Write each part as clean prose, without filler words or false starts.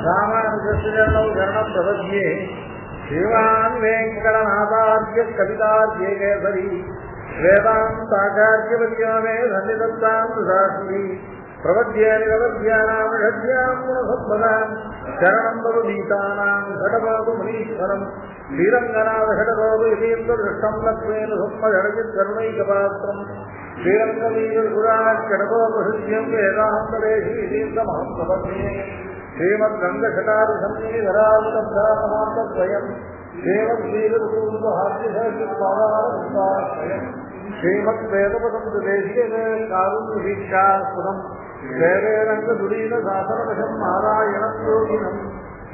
ராமானுஜரணம் பிரபத்யே ஸ்ரீமான் வேங்கடநாதார்ய கவிதார்யே கேசரி வேதாந்தாச்சார்யவத்யாமே சன்னிதத்தாம் சாஸ்திரி பிரபத்யே நிரவத்யானாம் ஷட்யாம் குணசத்பதாம் சரணம் பவதீதானாம் கடபாபு முனீஸ்வரம் ஸ்ரீரங்கநாத கடபாபு யதீந்திர திருஷ்டம் லக்ஷ்மேன சுப்ம ஜடஜித் கருணைகபாத்திரம் ஸ்ரீரங்கவீர குராட் கடபாபு ஹிருத்யம் வேதாந்ததேசி யதீந்திரமஹம் பிரபத்யே ஸ்ரீமத் கங்கஷடாரி சந்நிதராஜ்யம் தேவத்வீரூபஹாஸ்யம் ஸ்ரீமத் வேதபதம் தேசிகாருணீஷாஸ்பதம் வேதேரங்கதுரீன சாசனவசம் நாராயணம் யோகினம்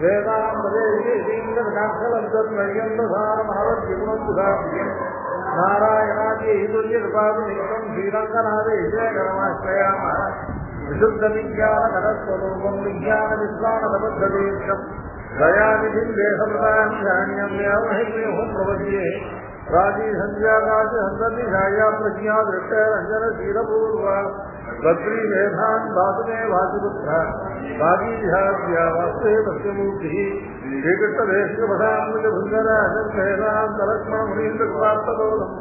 வேதாந்ததேசிகேந்திரசாரமஹவத்யுகுணம் நாராயணாதிருபாதுநிகம் ஸ்ரீரங்கநாதே விஜயகரமாஸ்ரயாமः விசுத்தவிஞ்ஞானகரஸ்வரூபம் விஞ்ஞானவிஸ்வானபத்ததீர்ஷம் தயாநிதிம் தேசபிரதாம் ஞானியம் யாமஹிமேஹம் பிரபத்யே ராஜீசந்தியாகாசி சந்ததி சாயா பிரஜ்ஞா திருஷ்டரஞ்சன சீரபூர்வா பத்ரி வேதான் வாசுதே வாசுபுத்ரா வாகீஜாத்யா வாசுதே பத்யமூர்த்தி ஸ்ரீகிருஷ்ணதேசிகபதாத்மஜபுங்கராஜம் முனீந்திரபார்த்ததோலம்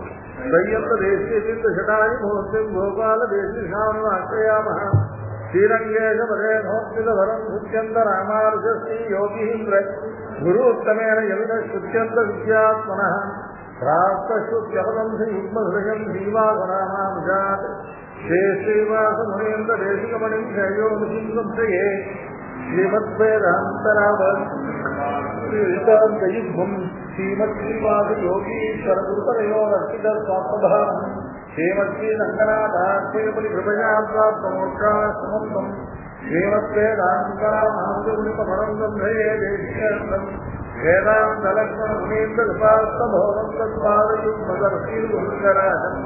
தையந்ததேசியசிந்தஷடாயி மூர்த்திம் கோபாலதேசிகானுமாஸ்ரயாமः ஸ்ரீரங்கேஷபதேனோக்திதவரம் சுத்யந்த ராமானுஜஸ்ரீ யோகீந்திர குருத்தமேன யவின சுத்யந்த வித்யாத்மனः பிராப்தசுத்யபதம் ஸ்ரீயுக்மஹృదயம் ஸ்ரீவாசராமானுஜாத் ஸ்ரீ ஸ்ரீவாசமுனீந்திர தேசிகமணிம் ஜயோனிசிங்கம் ஸ்ரீயே ஸ்ரீமத்வேதாந்தராவயுக்மம் ஸ்ரீமத்ஸ்ரீவாச யோகீஸ்வர குருபரயோரர்ச்சித ஸ்வாத்மபாரம் ஸ்ரீமத்ஸ்ரீரங்கநாதாஸ்ரீபதி கிருபயா பிராப்தமோட்சாஸ்மந்தம் ஸ்ரீமத்வேதாந்தராமஹம்சகுணிபரந்தம் ஹே தேசிகேந்திரம் வேதாந்தலக்ஷ்மணமுனீந்திரபாஸ்தபோகம் தத்பாதயுக்மதர்சீர்குருங்கராஜம்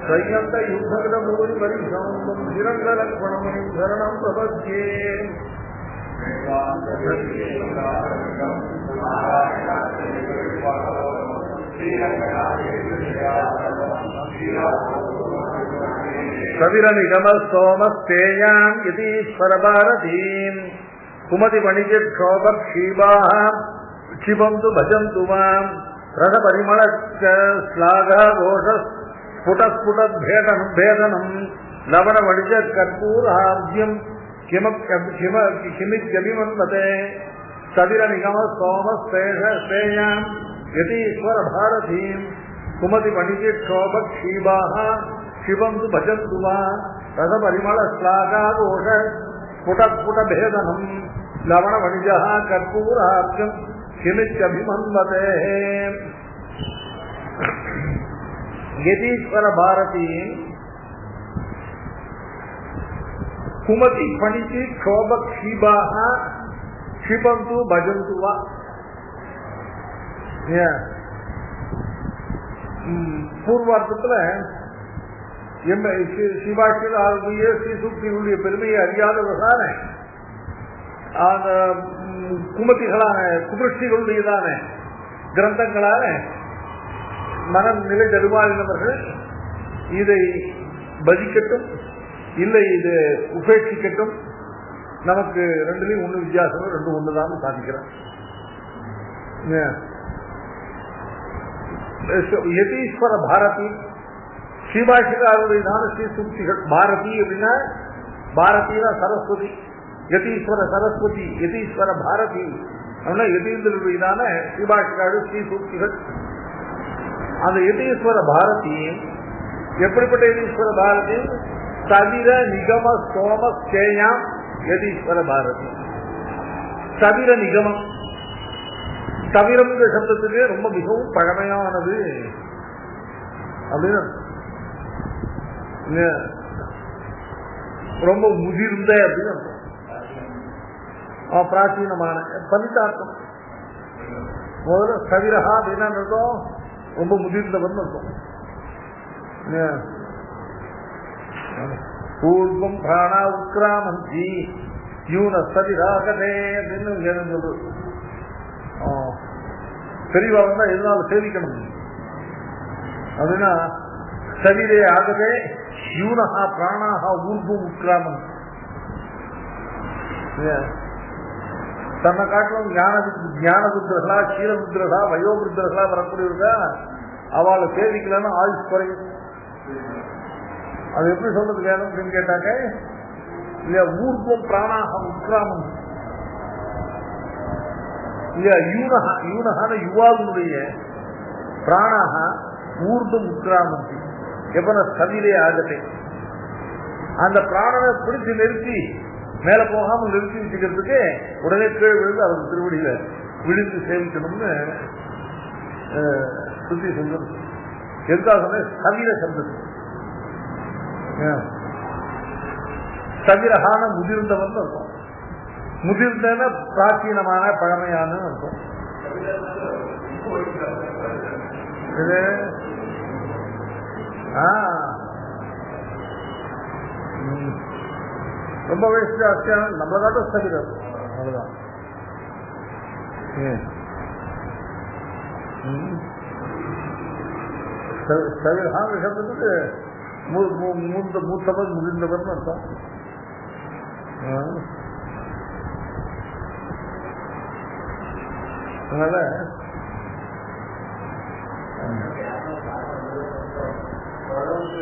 சையந்த யுத்தகிரமூரி பரிசமந்தம் ஸ்ரீரங்கலக்ஷ்மணமுனிம் சரணம் பிரபத்யே. கவிரநிகம சோமஸ்தேயாம் யதீஸ்வர பாரதீம் குமதி வணிஜோபக்ஷீபாः क्षिपन्तु भजन्तु माम् रसपरिमळ श्लाघघोष स्फुटस्फुटद्भेदनम् लवणवणिजकर्पूराद्यम् किमित्यभिमन्वते सविरनिगम सोमस्तेयाम् यतीश्वर भारतीम् कुमति वणिजोपक्षीबाः क्षिपन्तु भजन्तु वा रसपरिमळ श्लाघघोष स्फुटस्फुटभेदनम् लवणवणिजः कर्पूराद्यम् किमित्यभिमन्वते यतीश्वर भारती कुमति फणिति क्षोभ क्षीबाः क्षिपन्तु भजन्तु वा. பூர்வார்த்தத்தில் சிவாட்சிய ஸ்ரீசூக்திகளுடைய பெருமையை அறியாதவர்களான அந்த குமத்திகளான குபிருஷ்டிகளுடையதான கிரந்தங்களான மனநிலை தருமாறினவர்கள் இதை பஜிக்கட்டும் இல்லை இது உபேட்சிக்கட்டும், நமக்கு ரெண்டுலையும் ஒண்ணு வித்தியாசம், ரெண்டு ஒண்ணுதான் சாதிக்கிறேன். யதீஸ்வர பாரதி ஸ்ரீபாஷிகாருடையதான ஸ்ரீசூக்திகள். பாரதி அப்படின்னா பாரதினா சரஸ்வதி, யதீஸ்வர சரஸ்வதி, யதீஸ்வர பாரதி அப்படின்னா யதீந்திரதான ஸ்ரீபாஷிகாரு ஸ்ரீசூக்திகள். அந்த யதீஸ்வர பாரதி எப்படிப்பட்ட யதீஸ்வர பாரதி? சவிர நிகம சோம சேயாம் யதீஸ்வர பாரதி. சவிர நிகமம், சவிரம் சப்தத்துக்கு ரொம்ப மிகவும் பழமையானது அப்படின்னு, ரொம்ப முதிர்ந்த அப்படின்னு பிராச்சீனமான பலிதார்த்தம். முதல்ல சவிரஹா அப்படின்னா அர்த்தம் ரொம்ப முதிர்ந்தவன் அர்த்தம். பூர்வம் பிராணா உக்ராமந்தி யூன சதிராகதே அப்படின்னு சொல்றது. பெரியவா வந்தா எதனால சேவிக்கணும் அப்படின்னா சரீரே ஆகவே யூனஹா பிராணாக ஊர்வம் உட்கிராமம். தன்னை காட்டிலும் ஞானபுத்திரர்களா சீரபுத்திரர்களா வயோபுத்திரர்களா வரக்கூடியவர்களா அவளை சேவிக்கலன்னா ஆயுஷ் குறையும். அது எப்படி சொல்றது வேணும் அப்படின்னு கேட்டாங்க இல்லையா, ஊர்வம் பிராணாக உட்கிராமம் இல்லையா, யூனஹான யுவாவினுடைய பிராணாக ஊர்வம் உட்கிராமம் எப்ப சதிலே ஆகட்டே அந்த பிராணனை பிடிச்சு நிறுத்தி மேல போகாமல் நிறுத்தி வச்சுக்கிறதுக்கு உடனே கீழ் விழுந்து அவருக்கு திருவடியில விழுந்து சேமிக்கணும்னு சுத்தி சொல்றது. எதுக்காக சதிர சந்தது சதிரகான முதிர்ந்தவன் இருக்கும். முதிர்ந்தன பிராச்சீனமான பழமையான இருக்கும். இது ரொம்ப வயசு ஜாஸ்தியான நம்மளை காட்டும் சதிரம் அவ்வளவுதான். சதிரகான சப்தத்துக்கு மூத்தவர் முதிர்ந்தவர் அர்த்தம். அதனால அதாவது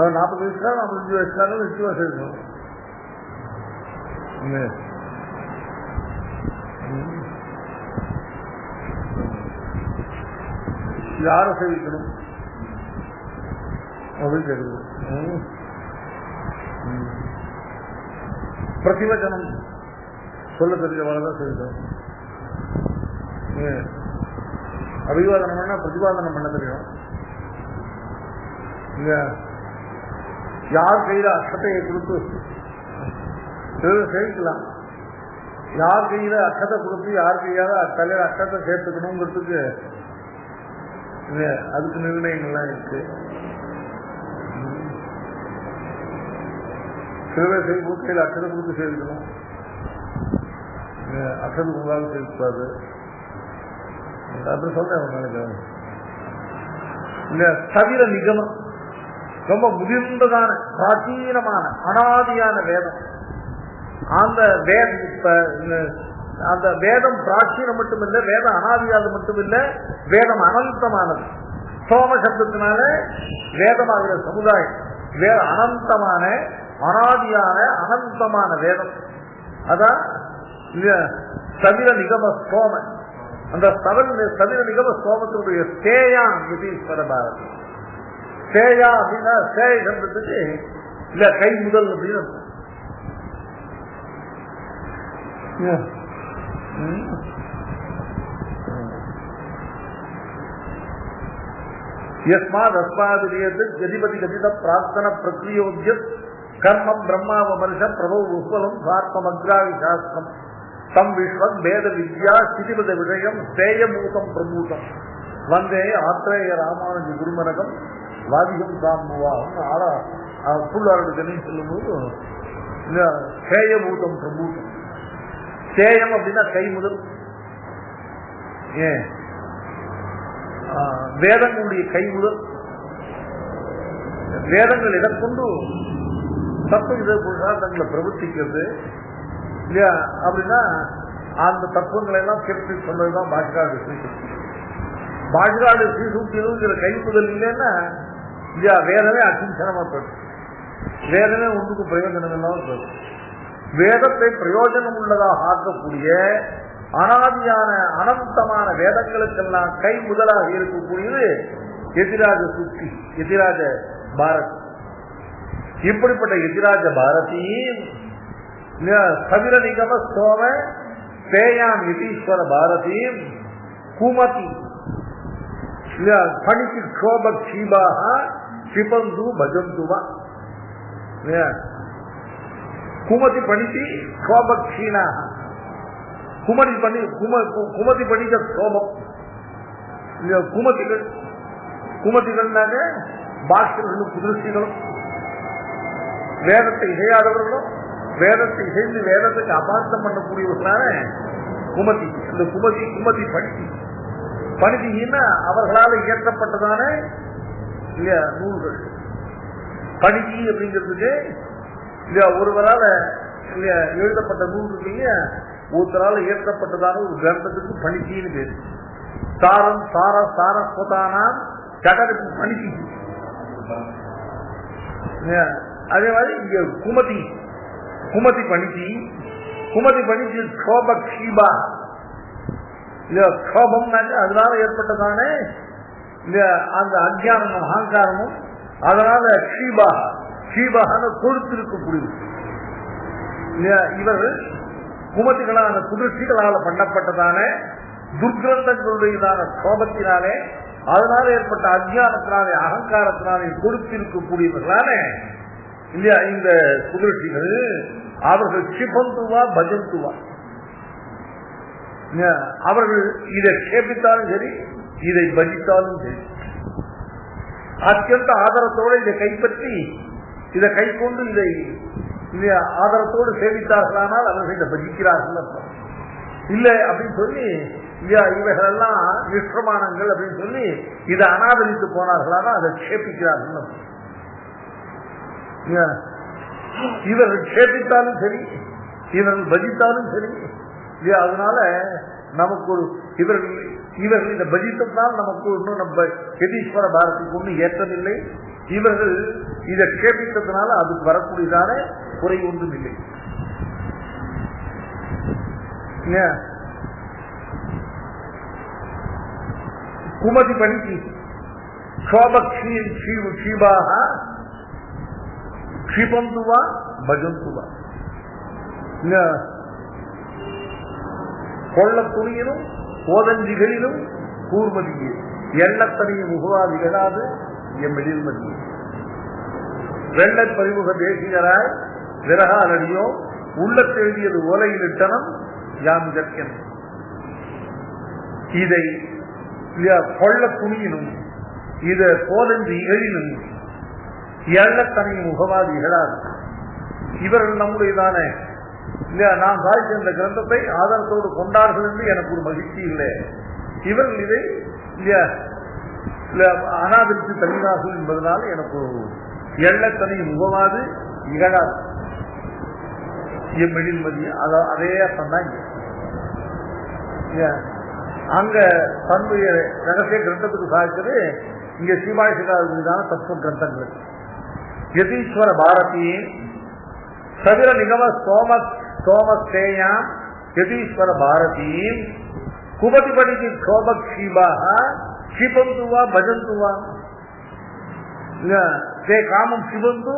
40 வயசுக்காக 45 வயசுக்காக விசுவாசம் இருக்கணும். யாரை சேவிக்கணும் அப்படின்னு கேட்குது. பிரதிவச்சனம் சொல்ல தெரிஞ்சவளை தான் சேவிக்கணும். அபிவாதனம் பண்ணா பிரதிபாதனம் பண்ண தெரியும். இங்க யார் கையில அக்கட்டையை கொடுத்து சேவிக்கலாம், யார் கையில அக்கத்தை கொடுத்து யார் கையால தலையில அக்கத்தை சேர்த்துக்கணுங்கிறதுக்கு அதுக்கு நிர்ணயங்கள்லாம் இருக்கு. சில செய்யும் கையில் அக்கறை கொடுத்து சேர்க்கணும், அக்கறை உங்களால் சேர்க்காது அப்படி சொல்றேன் ஒரு நாளைக்கு. இந்த சதிர நிகமம் ரொம்ப முதிர்ந்ததான பிராச்சீனமான அனாதியான வேதம். அந்த வேதம் பிராச்சீனம் மட்டுமில்லை, வேதம் அனாதியானது மட்டுமில்லை, வேதம் அனந்தமானது. சோம சப்தத்தினால வேதமாகிற சமுதாயம் அனந்தமான அனாதியான அனந்தமான வேதம். அதான் சதிர நிகம சோம. அந்த சதிர நிகம சோமத்தினுடைய சேயான் யதீஸ்வர பாரதி. சேயா அப்படின்னா சேய சப்தத்துக்கு இல்ல கை முதல் அப்படின்னு யஸ்மாத் அஸ்மாதிரியது ஜதிபதி கதித பிரார்த்தன பிரக்ரியோத்யத் கர்மம் பிரம்மாவமர்ஷ பிரபு உஸ்வலம் சாத்மமக்ராவி சாஸ்திரம் தம் விஸ்வத் வேத வித்யா ஸ்திதிபத விஷயம் சேயமூதம் பிரபூதம் வந்தே ஆத்ரேய ராமானுஜ குருமனகம் வாதிகம் சாமுவாகும் ஆளா புள்ளாருடைய சொல்லும்போது சேயமூதம் பிரபூதம். சேயம் அப்படின்னா கை முதல். ஏன் வேதங்களுடைய கை முதல். வேதங்கள் எதை கொண்டு தத்துவ இதை புருஷார்த்தங்களை பிரவர்த்திக்கிறது இல்லையா அப்படின்னா அந்த தத்துவங்களை எல்லாம் கேட்டு சொன்னதுதான் பாஷிகாடு ஸ்ரீசக்தி. பாஷிகாடு ஸ்ரீசூக்தியில கை முதல் இல்லைன்னா இல்லையா வேதமே அகிம்சனமா போயிடும். வேதமே ஒன்றுக்கு பிரயோஜனம் இல்லாமல் போயிடும். வேதத்தை பிரயோஜனம் உள்ளதாக ஆக்கக்கூடிய அனாதியான அனந்தமான வேதங்களுக்கெல்லாம் கை முதலாக இருக்கக்கூடியது எதிராஜ சுத்தி, எதிராஜ பாரதி. இப்படிப்பட்ட எதிராஜ பாரதி சதிர நிகம சோம சேயாம் யதீஸ்வர பாரதி குமதி பணிக்கு க்ஷோப க்ஷீபாக சிபந்து பஜந்துவா. குமதி பணிக்கு க்ஷோப க்ஷீணாக குமதி படித்த சோபம். குமதிகள்னாக பாஸ்கர்களும் குதிர்ச்சிகளும் வேதத்தை இசையாதவர்களும் வேதத்தை இசைந்து வேதத்துக்கு அபார்த்தம் பண்ணக்கூடியவர்களான குமதி. இந்த குமதி பணிதினா அவர்களால் இயற்றப்பட்டதான இல்லையா நூல்கள். பணிதி அப்படிங்கிறதுக்கு இல்லையா ஒருவரால் இல்லையா எழுதப்பட்ட நூல் இருக்கீங்க, ஒருத்தரால் இயற்றப்பட்டதான ஒரு கிரந்தத்துக்கு பணிதின்னு பேரு. சாரம் சாரஸ்வதானாம் கடலுக்கு பணிதி. அதே மாதிரி இங்க குமதி பணிதி க்ஷோபக்ஷீபா க்ஷோபம்னாக்க அதனால ஏற்பட்டதான அந்த அஜ்ஞானமும் அகங்காரமும் அதனால ஷீபாக கொடுத்திருக்கக்கூடியது. இவர்கள் குமதிகளான குதிர்ச்சிகளால் பண்ணப்பட்டதான துர்கிரந்தங்களுடையதான கோபத்தினாலே அதனால ஏற்பட்ட அஜ்ஞானத்தினாலே அகங்காரத்தினாலே கொடுத்திருக்கக்கூடியவர்களான இல்லையா இந்த குதிர்ச்சிகள் அவர்கள் சிபந்துவா பஜந்துவா. அவர்கள் இதை கேபித்தாலும் சரி இதை பஜித்தாலும் சரி அத்தியந்த ஆதரத்தோடு இதை கைப்பற்றி இதை கை கொண்டு இதை ஆதரத்தோடு சேவித்தார்களானால் அவர்கள் இதை பஜிக்கிறார்கள் இல்லை அப்படின்னு சொல்லி இவைகள் எல்லாம் நிஷ்பிரமாணங்கள் அப்படின்னு சொல்லி இதை அனாதரித்து போனார்களானா அதை கேட்பிக்கிறார்கள். இவர்கள் கேட்பித்தாலும் சரி இவர்கள் பஜித்தாலும் சரி. அதனால நமக்கு ஒரு இவர்கள் இந்த பஜித்தத்தால் நமக்கு ஒன்றும் நம்ம யதீஸ்வர பாரதிக்கு ஒன்றும் ஏற்றமில்லை. இவர்கள் இதை கேட்பித்ததுனால அதுக்கு வரக்கூடியதான குறை ஒன்றும் இல்லை. குமதி பணிக்கு க்ஷீபாக க்ஷிபந்துவா பஜந்துவா. கொள்ள துணியிலும் கோதஞ்சிகளிலும் கூர்மதியே எண்ணத்தனையும் முகவாதிகளாது எம்மிடில் மதியே. வெள்ளை பறிமுக தேசியராய் விரகாலடியோ உள்ளத்தெழுதியது ஓலையிலிட்டனம் யாம் இதற்கென. இதை கொள்ள துணியினும் இத கோதஞ்சி இகழினும் எண்ணத்தனையும் முகவாதி இகழாது. இவர்கள் நம்முடையதான இல்லையா நாம் சாதித்த இந்த கிரந்தத்தை ஆதாரத்தோடு கொண்டார்கள் என்று எனக்கு ஒரு மகிழ்ச்சி இல்லை. இவர்கள் இதை இல்லையா அனாதரித்து தள்ளினார்கள் என்பதனால் எனக்கு ஒரு எண்ணத்தனையும் முகவாது இகழாது எம்மெழில் மதி. அதே சொன்னாங்க அங்க தன்னுடைய ரகசிய கிரந்தத்துக்கு சாதித்தது இங்க ஸ்ரீபாஷிகார் மீதான தத்துவ கிரந்தங்கள். யதீஸ்வர பாரதியின் சவிர நிகம சோமஸ்தேயாம் யதீஸ்வர பாரதியின் குபதிபடிக்கு கோபக்ஷீபாக க்ஷிபந்துவா பஜந்துவா. தே காமம் சிவந்து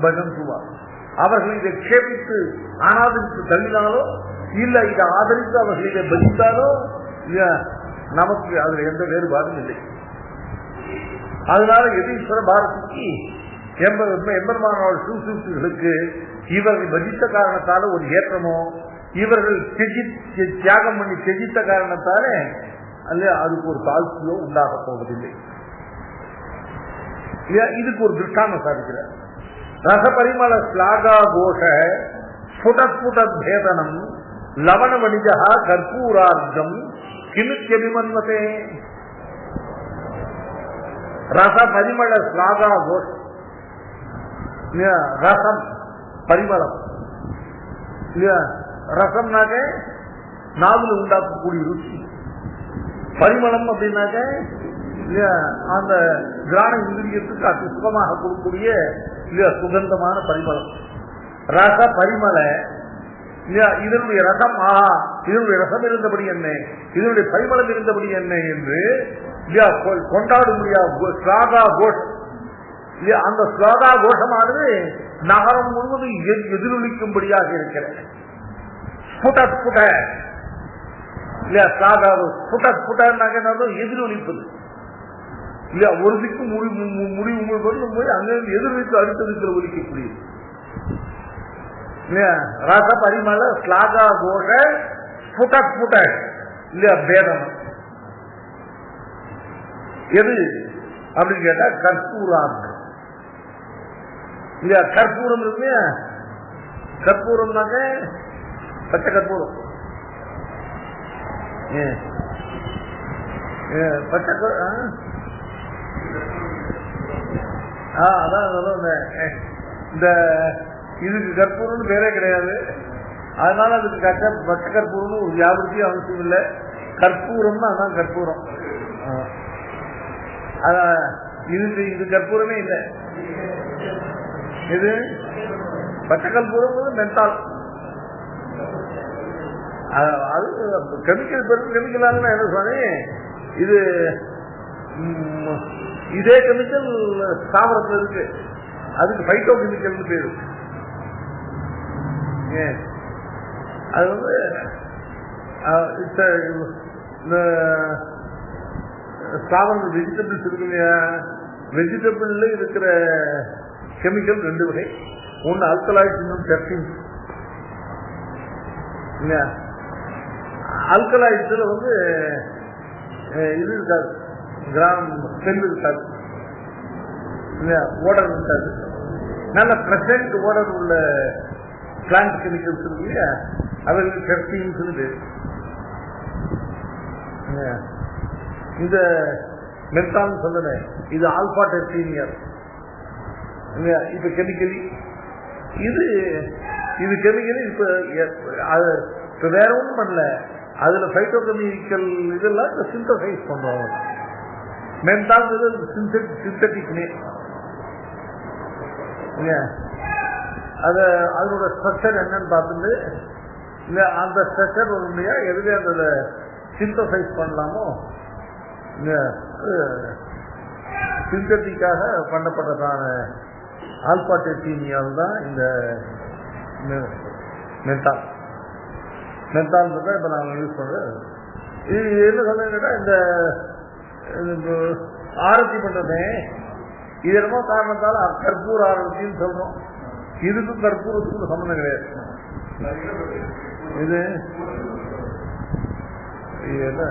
பஜந்துவா. அவர்கள் இதை கேபித்து அனாதரித்து தள்ளினாலோ இல்ல இதை ஆதரித்து அவர்கள் இதை பஜித்தாலோ நமக்கு அதுல எந்த வேறுபாடும் இல்லை. அதனால யதீஸ்வர பாரதிக்கு எம்பெருமானோட சூசூக்திகளுக்கு இவர்கள் பஜித்த காரணத்தால ஒரு ஏற்றமோ இவர்கள் தியாகம் பண்ணி தெஜித்த காரணத்தாலே அல்ல அதுக்கு ஒரு தாழ்ச்சியோ உண்டாக போவதில்லை. இதுக்கு ஒரு திருஷ்டாந்தம் சாதிக்கிறார். ரசபரிமள ஸ்லாகா கோஷ ஸ்புடஸ்புடேதனம் லவண வணிஜா கற்பூரார்த்தம் கிமித்யபிமன்வதே. ரச பரிமள ஸ்லாகா கோஷ ரசம் பரிமளம் ரசம்னாக்க நாவில் உண்டாக்கக்கூடிய ருச்சி. பரிமளம் அப்படின்னாக்க அந்த கிராண இந்திரியத்துக்கு அது சுகமாக கொடுக்கக்கூடிய சுகந்தமான பரிமளம். ரச பரிமள இதனுடைய ரசம் இதனுடைய ரசம் இருந்தபடி என்ன இதனுடைய பரிமளம் இருந்தபடி என்ன என்று கொண்டாட முடியாது. ஸ்லாகா கோஷ் அந்த ஸ்லாகா கோஷமானது நகரம் முழுவதும் எதிரொலிக்கும்படியாக இருக்கிறது. எதிரொலிப்பது இல்லையா ஒரு திக்கு முடிவு போய் அங்கிருந்து எதிரொலித்து அடுத்ததுக்கு ஒலிக்கக்கூடியது. ரச பரிமள ஸ்லாகா கோஷ ஸ்புட இல்லையா பேதம் எது அப்படின்னு கேட்டா கற்பூரார்த்தம் இல்லையா. கற்பூரம் இருக்கு கற்பூரம்னாக்க பச்சை கற்பூரம். பச்சை அதான் இந்த இதுக்கு கற்பூரம்னு பேரே கிடையாது. அதனால அதுக்கு பச்சை கற்பூரம்னு ஒரு வியாபாரத்தையும் அவசியம் இல்லை. கற்பூரம்னு அதான் கற்பூரம். இது கற்பூரமே இல்லை. இது பச்சை கற்பூரம் மென்டால். அது கெமிக்கல் பெரும் கெமிக்கலான என்ன சொன்னேன். இது இதே கெமிக்கல் தாவரத்தில் இருக்கு. அதுக்கு பைட்டோ கெமிக்கல் பேரு. அது வந்து தாவரங்கள் வெஜிடபிள்ஸ் இருக்கு இல்லையா, வெஜிடபிள்ல இருக்கிற கெமிக்கல் ரெண்டு வகை. ஒன்னு ஆல்கலாய்ட்ஸ், இன்னும் டெர்பின்ஸ். ஆல்கலாய்ட்ஸ்ல வந்து இது இருக்காது, ஸ்மெல் இருக்காது, ஓடர் இருக்காது. நல்ல பிரசன்ட் ஓடர் உள்ள பிளான்ட் கெமிக்கல்ஸ் இருக்கு இல்லையா, அவர்களுக்கு டெர்பின்ஸ் பேரு. இந்த மென்தால் சொன்னேன், இது ஆல்பா டெர்பீனியர். இப்ப கெமிக்கலி இது கெமிக்கலி இப்ப வேற ஒன்றும் பண்ணல. அதுல பைட்டோ கெமிக்கல் இதெல்லாம் சிந்தசைஸ் பண்றோம். Menthol synthetic name. அதோட ஸ்ட்ரக்சர் என்னன்னு பார்த்துட்டு இல்ல அந்த ஸ்ட்ரக்சர் இல்லையா எதுவே அந்த சிந்தசைஸ் பண்ணலாமோ சிந்தட்டிக்காக பண்ணப்பட்டதான ஆல்பா டெர்பீனியால் தான் இந்த மென்தால். மென்தால் தான் இப்ப நாங்க யூஸ் பண்றோம். இது என்ன சொன்னா இந்த ஆரத்தி பண்றதே இது என்னமோ காரணத்தால் கற்பூர ஆரத்தின்னு சொல்றோம். இதுக்கும் கற்பூரத்துக்கும் சம்பந்தம் கிடையாது. இது என்ன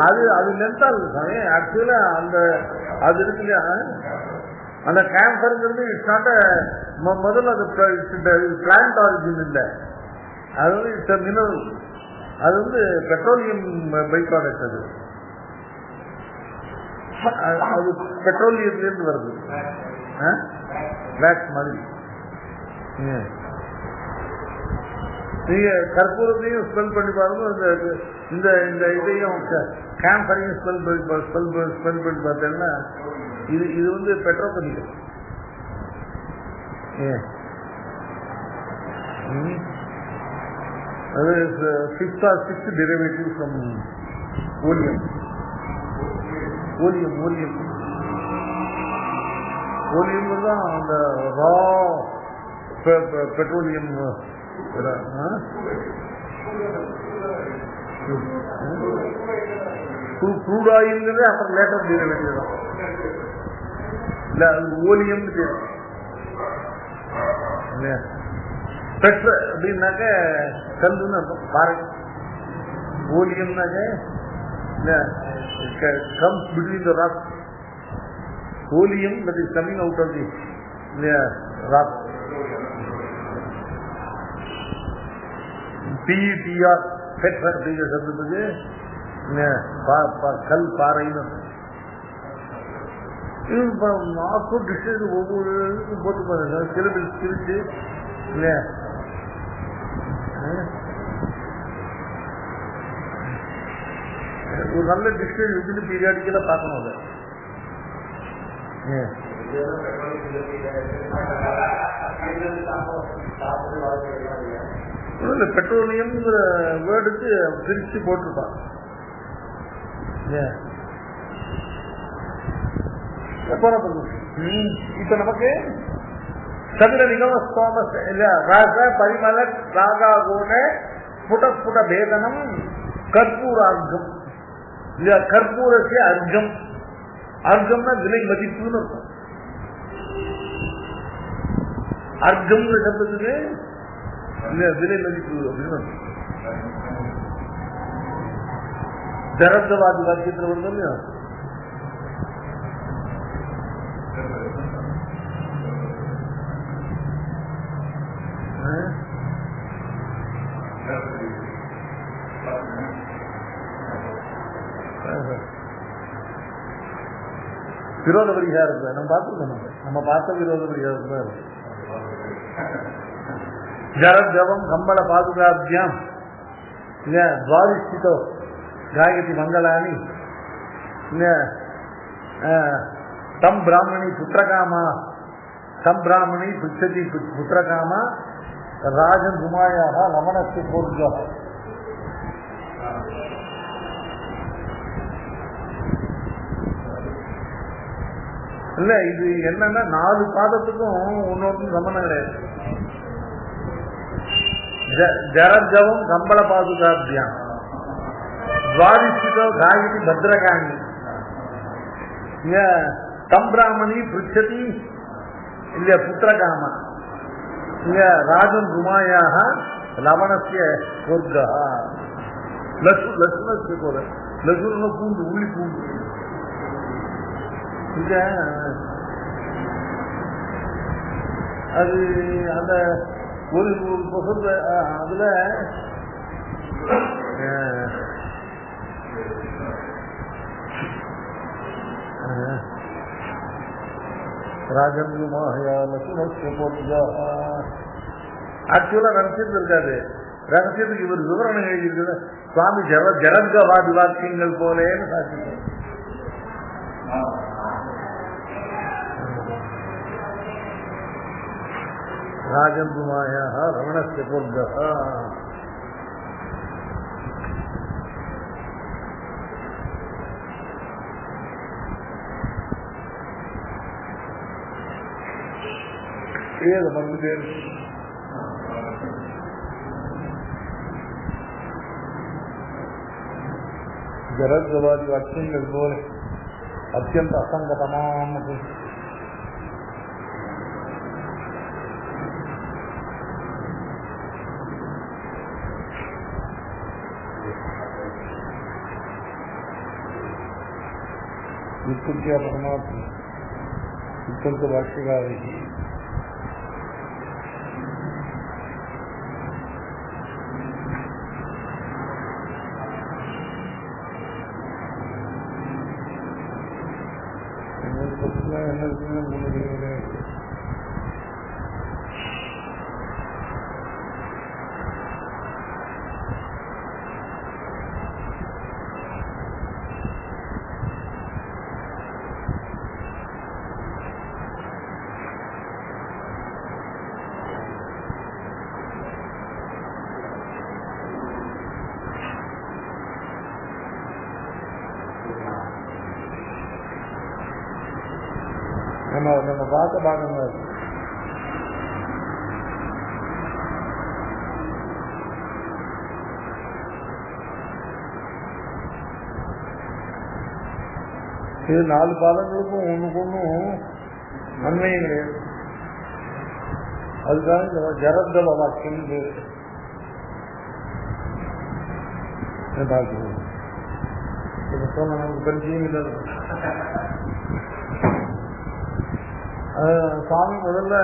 அது மென்தால் ஆக்சுவலா அந்த அது இருக்கு இல்லையா, அந்த கேன்சர்ங்கிறது இட்ஸ் நாட் முதல்ல அது பிளான்ட் ஆரிஜின் இல்லை, அது வந்து இட்ஸ் மினரல். அது வந்து பெட்ரோலியம் பை ப்ராடக்ட். அது பெட்ரோலியத்திலிருந்து வருது, வேக்ஸ் மாதிரி. நீங்க கற்பூரத்தையும் ஸ்மெல் பண்ணி பாருங்க, இந்த இதையும் கேம்பரையும் ஸ்மெல் பண்ணி பார்த்தேன்னா இது வந்து பெட்ரோகெமிக்கல். அது சிக்ஸ்த் டெரிவேட்டிவ் ஃப்ரம் ஓலியம். ஓலியம் தான் அந்த ரா பெட்ரோலியம். க்ரூட் ஆயில்ங்கிறது அப்புறம் லேட்டர் டெரிவேட்டிவ் தான். இல்ல அது ஓலியம் பெட்ர அப்படின்னாக்க கல்லுன்னு அர்த்தம். பாறை ஓலியம்னாக்க comes between the rock. Oleum that is coming out of the rock. PETR petra அப்படிங்கிற சப்தத்துக்கு கல் பாறைன்னு. ஆக்ஸ்போர்ட் டிக்ஷனரி ஒவ்வொரு போட்டு பாருங்க, சிலபஸ் பிரிச்சு இல்லையா. ஒரு நல்ல டிக்ஷனரி வச்சுட்டு பீரியாடிக்கலா பார்க்கணும். அதை பெட்ரோலியம் வேர்டுக்கு பிரிச்சு போட்டிருப்பான். இப்ப நமக்கு சதுர நிகம ஸ்தோமஸ் ராச பரிமள ராகாகோண ஸ்புட பேதனம் கற்பூரார்க்கம். கற்பூரத்தை அர்க்கம். அர்க்கம்னா விலை மதிப்புன்னு இருக்கும். அர்க்கம்னு சம்பத்துக்கு விலை மதிப்பு அப்படின்னு ஜரத்வாதி வாக்கியத்தில் வந்து விரோத பரிகாரம் நம்ம பார்த்துருக்கோம். நம்ம பார்த்த விரோத பரிகாரம் தான் இருக்கு. ஜரத்கவம் கம்பள பாதுகாபியாம் துவாதிஷ்டிதோ காயதி மங்களானி தம் பிராமணி புத்திரகாமா தம் பிராமணி பிச்சதி புத்திரகாமா ராஜன் குமாயாக லவணஸ்து போர்ஜா. இல்ல இது என்னன்னா 4 பாதத்துக்கும் ஒன்னொருக்கும் சம்பந்தம் கிடையாது. ஜரத்கவம் கம்பள பாதுகாபியாம் துவாதிஷ்டிதோ காயதி பத்ரகாணி தம் பிராமணி பிருச்சதி இல்ல புத்திரகாமா இங்க ராஜன் குமாயாக லவணஸ்ய சொர்க்கா. லசுனஸ்ய போல லசுன பூண்டு உள்ளி பூண்டு. இங்க அது அந்த ஒரு சொல்ற அதுல ஆக்சுவலா ரகசியத்தில் இருக்காது. ரகசியத்துக்கு இவர் விவரணம் எழுதியிருக்கிறது சுவாமி ஜரத்கவாதி வாக்கியங்கள் போலேன்னு சாட்சி. ராஜந்துமாயாக ரமணஸ்ய பொர்க. ஏது மறந்துட்டே ஜரத்கவாதி வாக்கியங்கள் போல அத்தியந்த அசங்கதமானது. क्या परमात्मा उत्तंत भाष्यकार நம்ம பார்த்த பாகம் இது 4 பாதங்களுக்கும் ஒண்ணுக்கு ஒன்றும் நன்மையும் கிடையாது. அதுக்காக இந்த ஜரத்கவ வாக்கியம் நமக்கு பரிச்சயம் இல்லை. சுவாமி முதல்ல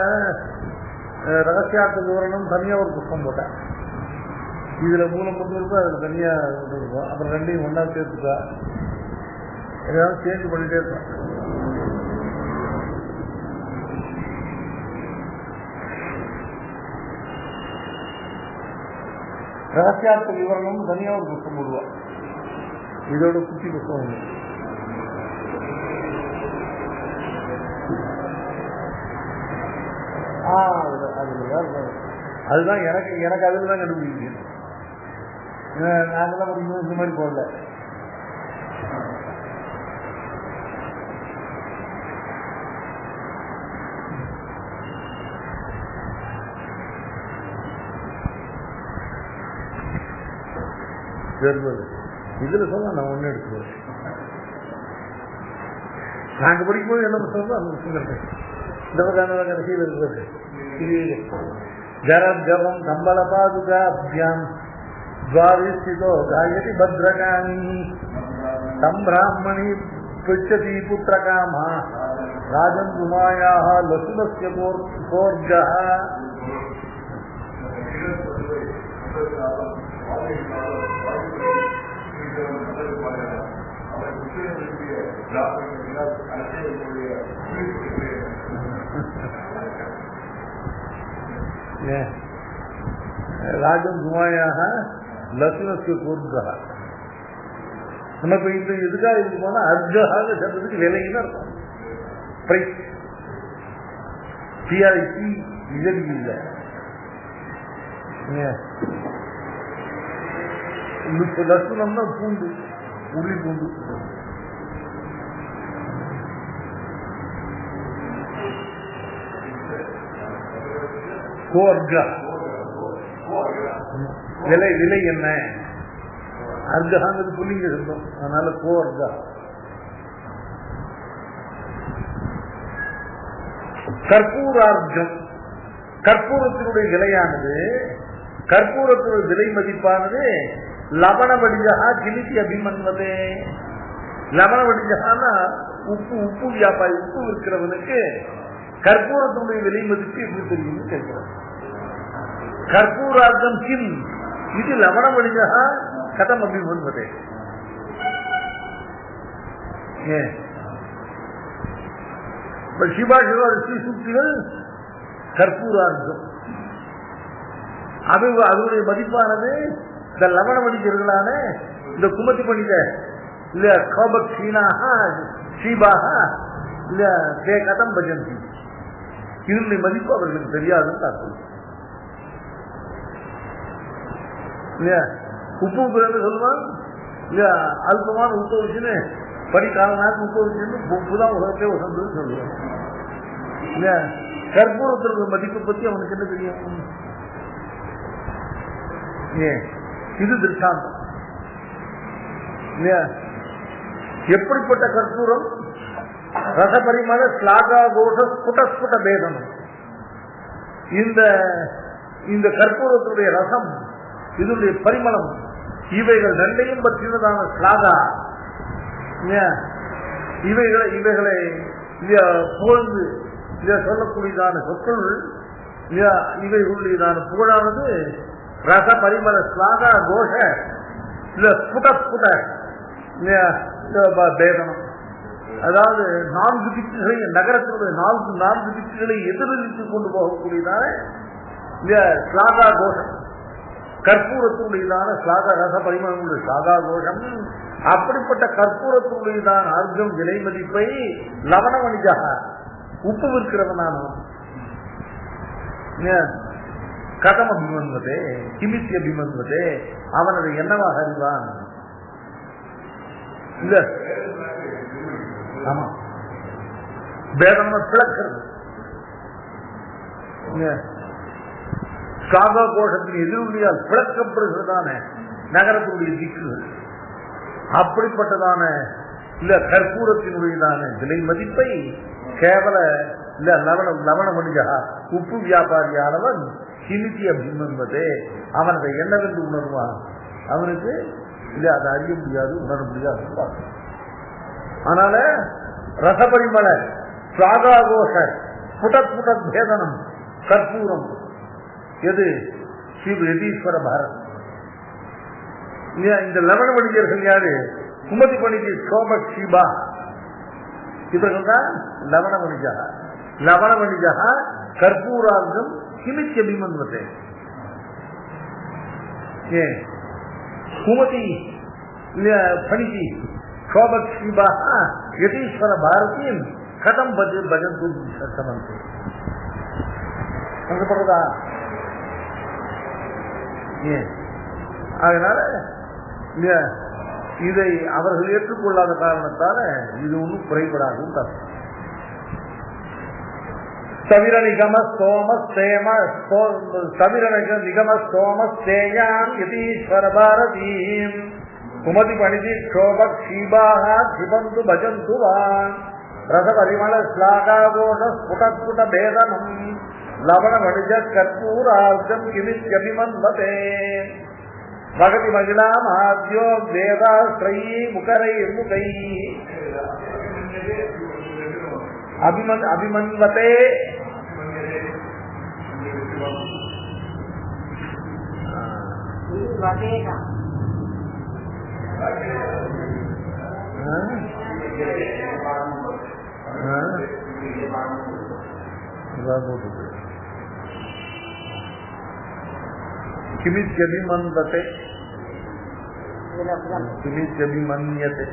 ரகசியார்த்த விவரணம் தனியா ஒரு புத்தகம் போட்டேன். இதுல மூலம் மட்டும் இருக்கும், அதுல தனியா இருக்கும். அப்புறம் ரெண்டையும் ஒன்னா சேர்த்துக்கா, ஏதாவது சேஞ்ச் பண்ணிட்டே இருப்பேன். ரகசியார்த்த விவரணம் தனியா ஒரு புத்தகம் போடுவா. இதோட குட்டி புத்தகம் ஒன்று. அதுதான் எனக்கு அதுல தான் கண்டுபிடிக்கும். நாங்கெல்லாம் படிக்கும் இந்த மாதிரி போடல. இதுல சொல்ல நான் ஒண்ணு எடுத்துக்கிறேன். நாங்க படிக்கும்போது என்ன புத்தகம் அந்த புத்தகம் இருக்கு. இந்த கடைசியில் இருக்கிறது ஜரத்கவம் கம்பள பாதுகாபியாம் துவாதிஷ்டிதோ காயதி பத்ரகாணி தம் பிராமணி பிச்சதி புத்திரகாமா ராஜன் குமாயாக லசுனஸ்ய போர்ஜா. ராஜம் குமாயாக லக்னஸ்க்கு கூர்கா. நம்ம இப்ப இந்த எதுக்காக இது போனா அர்ஜகாக சொல்றதுக்கு விலைன்னு இருக்கும். பிரைஸ் டிஆர்ஐசி இதற்கு இல்லை. லட்சணம்னா பூண்டு, உள்ளி பூண்டு. கோர்கா விலை விலை என்ன? அர்ஜகாங்கிறது புள்ளிங்க இருந்தோம், அதனால கோர்கா. கற்பூரார்ஜம், கற்பூரத்தினுடைய விலையானது, கற்பூரத்தினுடைய விலை மதிப்பானது லவணவடிஜா கிளித்தி அபிமன்வதே. லவணவடிஜான்னா உப்பு, உப்பு வியாபாரி, உப்பு விற்கிறவனுக்கு கற்பூரத்தினுடைய விலை மதிப்பு எப்படி தெரியும் கேட்கிறோம். கற்பூரார்ஜம் கிம் இது லவணவடிஜா கதம் அபிமன்வதே. சிவா சிவா ரிஷி சூக்திகள் கற்பூரார்ஜம், அது அதனுடைய மதிப்பானது இந்த லவண வடிகர்களான இந்த குமதி பணித இல்ல கோபக் சீனாக சீபாக இல்ல தே கதம் பஜந்தி, இதனுடைய மதிப்பு அவர்களுக்கு தெரியாதுன்னு தாக்கம் இல்லையா. உப்பு சொல்லுவான் இல்லையா, அல்பமான உப்பு வச்சுன்னு படி காலநாட்டு உப்பு வச்சுன்னு புதான் உலகத்தை வசந்ததுன்னு சொல்லுவான் இல்லையா. கற்பூரத்திற்கு மதிப்பை பத்தி அவனுக்கு என்ன தெரியும்? இது திருஷ்டாந்தம் இல்லையா. எப்படிப்பட்ட கற்பூரம்? ரசபரிமள ஸ்லாகா கோஷ ஸ்புட பேதம். இந்த கற்பூரத்துடைய ரசம், இதனுடைய பரிமளம், இவைகள் ரெண்டையும் பற்றினதான ஸ்லாகா, இவைகளை புகழ்ந்து சொல்லக்கூடியதான சொற்கள், இவைகளுடையதான புகழானது ரச பரிமள ஸ்லாகா கோஷ இல்ல ஸ்புட பேதனம். அதாவது 4 திக்குகளை, நகரத்தினுடைய 4 திக்குகளை எதிரொலித்துக் கொண்டு போகக்கூடியதான ஸ்லாகா கோஷம், கற்பூரத்தினுடையதான ஸ்லாகா ரச பரிமளங்களுடைய ஸ்லாகா கோஷம். அப்படிப்பட்ட கற்பூரத்தினுடையதான அர்ஜம் விலை மதிப்பை லவண வணிஜாக உப்பு விற்கிறவனானவன் கதம் அபிமன்வதே கிமித்தி அபிமன்வதே, அவன் அதை என்னவாக அறிவான்? இல்ல ஆமா, பேதம் பிளக்கிறது. சாகா கோஷத்தின் எதிரொலியால் பிளக்கப்படுகிறதான நகரத்தினுடைய திக்குகள். அப்படிப்பட்டதான இல்ல கற்பூரத்தினுடையதான விலை மதிப்பை கேவல இல்ல லவண மனிதா உப்பு வியாபாரியானவன் கிமித்தி அபிமன்வதே, அவன் அதை என்னவென்று உணர்வான்? அவனுக்கு இல்ல அதை அறிய முடியாது, உணர முடியாது. அதனால ரசபரிமள சாகாகோஷ புட பேதனம் கற்பூரம் எது? ஸ்ரீ யதீஸ்வர பாரத். இந்த லவண வணிகர்கள் யாரு? குமதி பணிக்கு சோபக் ஷீபா, இவர்கள் தான் லவண வணிகா. லவண வணிகா கற்பூரார்ஜம் கிமித்தி அபிமன்வதே. குமதி பணிக்கு சோபக் ஷீபா யதீஸ்வர பாரதியின் கதம் பஜந்து சத்தமந்து சொல்லப்படுறதா? அதனால இதை அவர்கள் ஏற்றுக்கொள்ளாத காரணத்தால இது ஒன்றும் குறைபடாது. தவிர நிகம சோமஸ்தேயாம் யதீஸ்வர பாரதீம் குமதி பணிதி சோபக் ஷீபாஹ திபந்து பஜந்து வான் ரச பரிமள ஸ்லாகாகோஷ ஸ்புட பேதனம் லவண வணிஜ கற்பூரார்ஜம் கிமித்யபிமன்வதே மகதி மகிழா மாத்யோ வேதாஸ்ரயீ முகரை முகை அபிமன்வதே. கிமித்யபிமன்வதே கிமித்யபிமன்யதே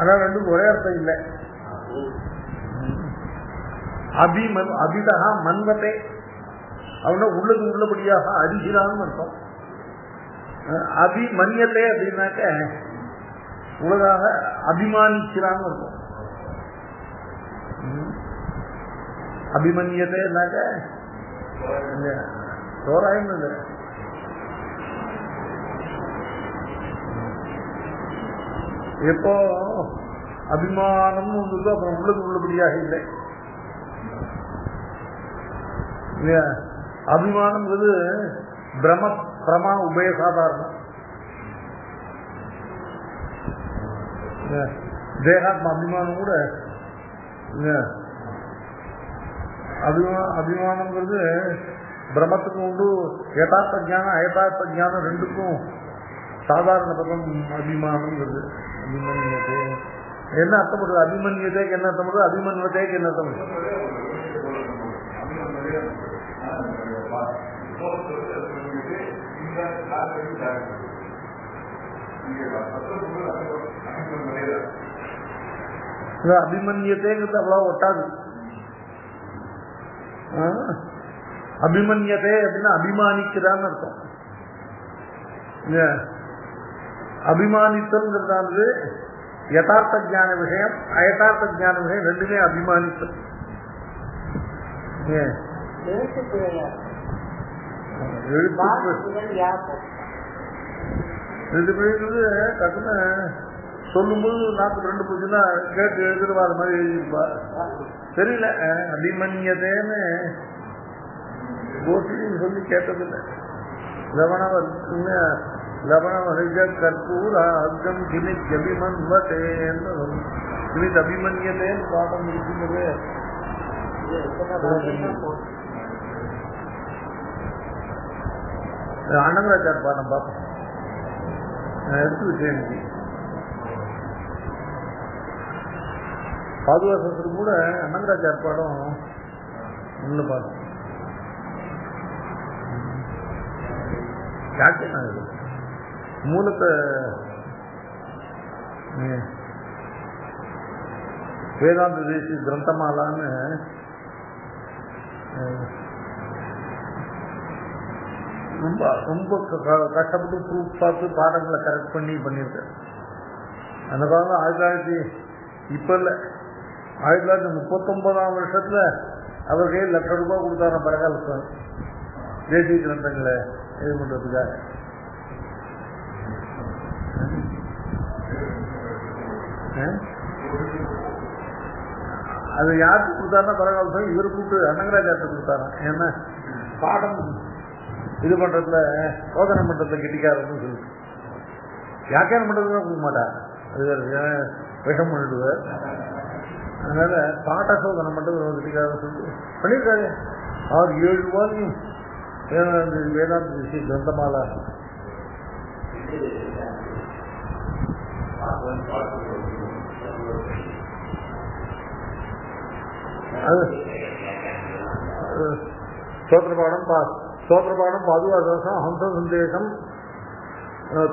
அதான் ரெண்டும் ஒரே அர்த்தம் இல்லை. அபிதா மன்வத்தை அவன உள்ளது உள்ளபடியாக அறிகிறான்னு அர்த்தம். அபிமன்யத்தை அப்படின்னாக்க உலகாக அபிமானிக்கிறான்னு அர்த்தம். அபிமன்யத்தைனாக்க தோராயம் இல்லை. எப்போ அபிமானம் ஒன்று அப்புறம் உள்ளது உள்ளபடியாக இல்லை. அபிமானம்ங்கிறது பிரம பிரமா உபயசாதாரணம். தேகாத்ம அபிமானம் கூட அபிமானம்ங்கிறது பிரமத்துக்கு உண்டு. யதார்த்த ஜானம் அயதார்த்த ஜானம் ரெண்டுக்கும் சாதாரண பதம் அபிமானம்ங்கிறது. அபிமன்யத்தை என்ன அர்த்தம் பண்றது? அபிமன்யத்தைக்கு என்ன அர்த்தம் பண்றது? அபிமன்வத்தைக்கு என்ன அர்த்தம் பண்றது? அபிமன்யத்தைங்கிறது அவ்வளவு ஒட்டாது. அபிமன்யத்தை அப்படின்னா அபிமானிக்கிறான்னு அர்த்தம். அபிமானித்தல்ங்கிறதானது யதார்த்த ஜான விஷயம் அயதார்த்த ஜான விஷயம் ரெண்டுமே அபிமானித்தல். டக்குன்னு சொல்லும்போது 42 போச்சுன்னா கேட்டு எழுதுவா அது மாதிரி எழுதிருப்பா. தெரியல அபிமன்யதேன்னு கோஷ்டின்னு சொல்லி கேட்டதில்லை. லவணம் ஹரிஜ கற்பூர அர்க்கம் கிமித் அபிமன்வதேன்னு கிமித் அபிமன்யதேன்னு பாடம் இருக்கிறது. அனங்கராச்சார் பாடம் பார்ப்போம். நான் எடுத்து வச்சேன். பாதுகாப்பு கூட அனங்கராச்சார் பாடம் ஒன்று பார்த்தோம். யாக்கே நான் மூலத்தை வேதாந்த தேசி கிரந்தமாலான்னு ரொம்ப ரொம்ப கஷ்டப்பட்டு ப்ரூஃப் பார்த்து பாடங்களை கரெக்ட் பண்ணியிருக்கேன். அந்த காலம் 1900 இப்போ இல்லை 1939ஆம் வருஷத்துல அவர் கையில் ₹1,00,000 கொடுத்தாரு பரகால தேசிய கிரந்தங்களை இது பண்றதுக்காக. அது யாருக்கு கொடுத்தாருன்னா பரகால இவர் கூப்பிட்டு அனங்கராச்சாரத்தை கொடுத்தாராம். ஏன்னா பாடம் இது பண்றதுல சோதனை பண்றதுல கெட்டிக்காரன்னு சொல்லிட்டு வியாக்கியானம் பண்றதுதான் கொடுக்க மாட்டார். அது விஷம் பண்ணிடுவார். அதனால பாட்ட சோதனை பண்றது கெட்டிக்காரன்னு சொல்லிட்டு பண்ணியிருக்காரு. அவர் 7 வால்யூம் வேதாந்த தேசிய கிரந்தமாலா. ஸ்தோத்திரபாடம் பாதுகாசம் ஹம்ச சந்தேசம்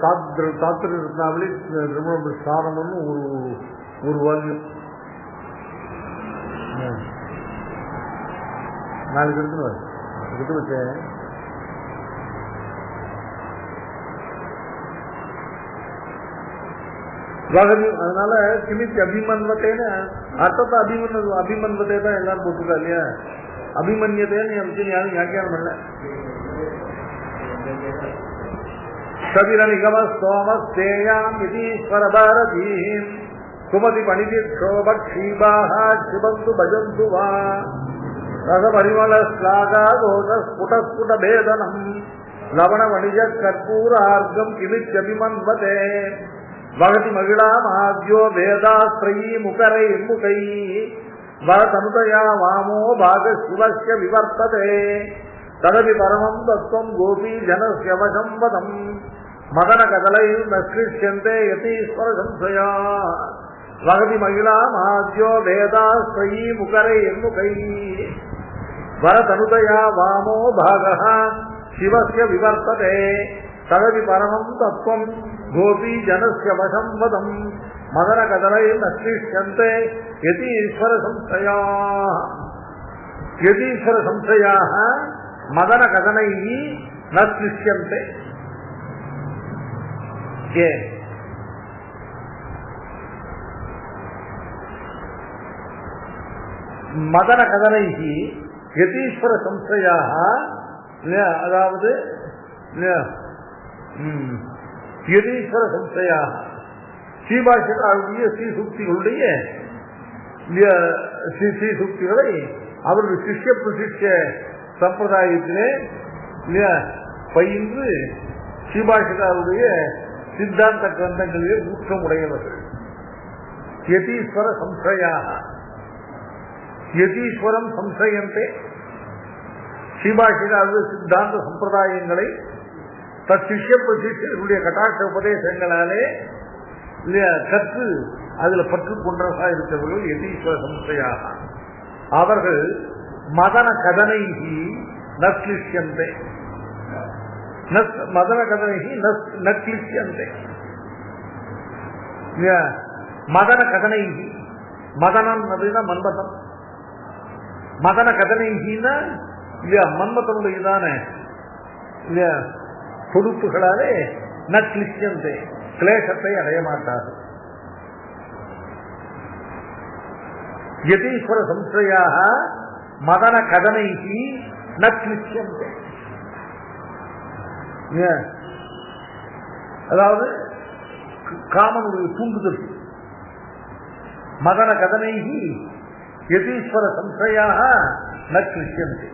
தாத்திர ரத்னாவளி ஸ்தானம்னு ஒரு வால்யூம். நாளைக்கு எடுத்து வச்சேன். அதனால கிமித் அபிமன்வத்தைன்னு அர்த்தத்தை அபிமன்வத்தை தான் எல்லாரும் போட்டுருக்கா இல்லையா? அபிமன்யத்தைன்னு யாரும் வியாக்கியானம் பண்ணல. சதிரணிகம சோமஸ்தேயாம் இதீஸ்வர பாரதீம் சுமதி பணிதி சோபக்ஷீபாஹ சிபந்து பஜந்து வா ரசபரிமள ஸ்லாகா தோஷ ஸ்புட ஸ்புட பேதனம் லவண வணிஜ கற்பூர ஆர்க்கம் கிளிச்சபிமன்வதே வகதி மகிழாம் ஆத்யோ வேதாஸ்திரயீ முகரை முகை வரதனுதயா வாமோ பாக சிவஸ்ய விவர்த்ததே ததபி பரமம் தத்துவம் கோபி ஜனஸ்ய வசம் வதம் மதன கதலை நஸ்கிருஷ்யந்தே யதீஸ்வர சம்சயா வகதி மகிழாம் ஆத்யோ வேதாஸ்திரயீ முகரை முகை வரதனுதயா வாமோ பாக சிவஸ்ய விவர்த்ததே ததபி பரமம் தத்துவம் கோபி ஜனஸ்ய வசம் வதம் மதன கதலை நஸ்கிருஷ்யந்தே யதீஸ்வர சம்சயா யதீஸ்வர சம்சயாக மதன கதனை நஸ்கிருஷ்யந்தே மதன கதனை யதீஸ்வர சம்சயாக அதாவது யதீஸ்வர சம்சயாக ஸ்ரீபாஷ்யக்காரருடைய ஸ்ரீசுக்திகளுடைய ஸ்ரீசுக்திகளை அவருடைய சிஷ்ய பிரசிஷ்ய சம்பிரதாயத்திலே பயின்று ஸ்ரீபாஷ்யக்காரருடைய சித்தாந்த கிரந்தங்களிலே ஊக்கம் உடையவர்கள். யதீஸ்வர சம்சயாக யதீஸ்வரம் சம்சயந்தே ஸ்ரீபாஷ்யக்காரருடைய சித்தாந்த சம்பிரதாயங்களை தத் சிஷ்ய பிரசிஷ்யர்களுடைய கட்டாட்ச உபதேசங்களாலே கற்று அதில் பற்று கொண்டதாக இருக்கிறவர்கள் யதீஸ்வர சம்சயாக. அவர்கள் மதன கதனை நக்லிஷ்யந்தே மதன கதனை நக்லிஷ்யந்தே மதன கதனை மதனம் அப்படின்னா மன்மதம் மதன கதனைனா இல்லையா மன்மதனுடையதான இல்லையா பொறுப்புகளாலே நக்லிஷ்யந்தே கிளேசத்தை அடைய மாட்டார்கள். யதீஸ்வர சம்சயாக மதன கதனை நக்லிஷ்யந்தே அதாவது காமனுடைய தூண்டுதல் மதன கதனை யதீஸ்வர சம்சயாக நக்லிஷ்யந்தே.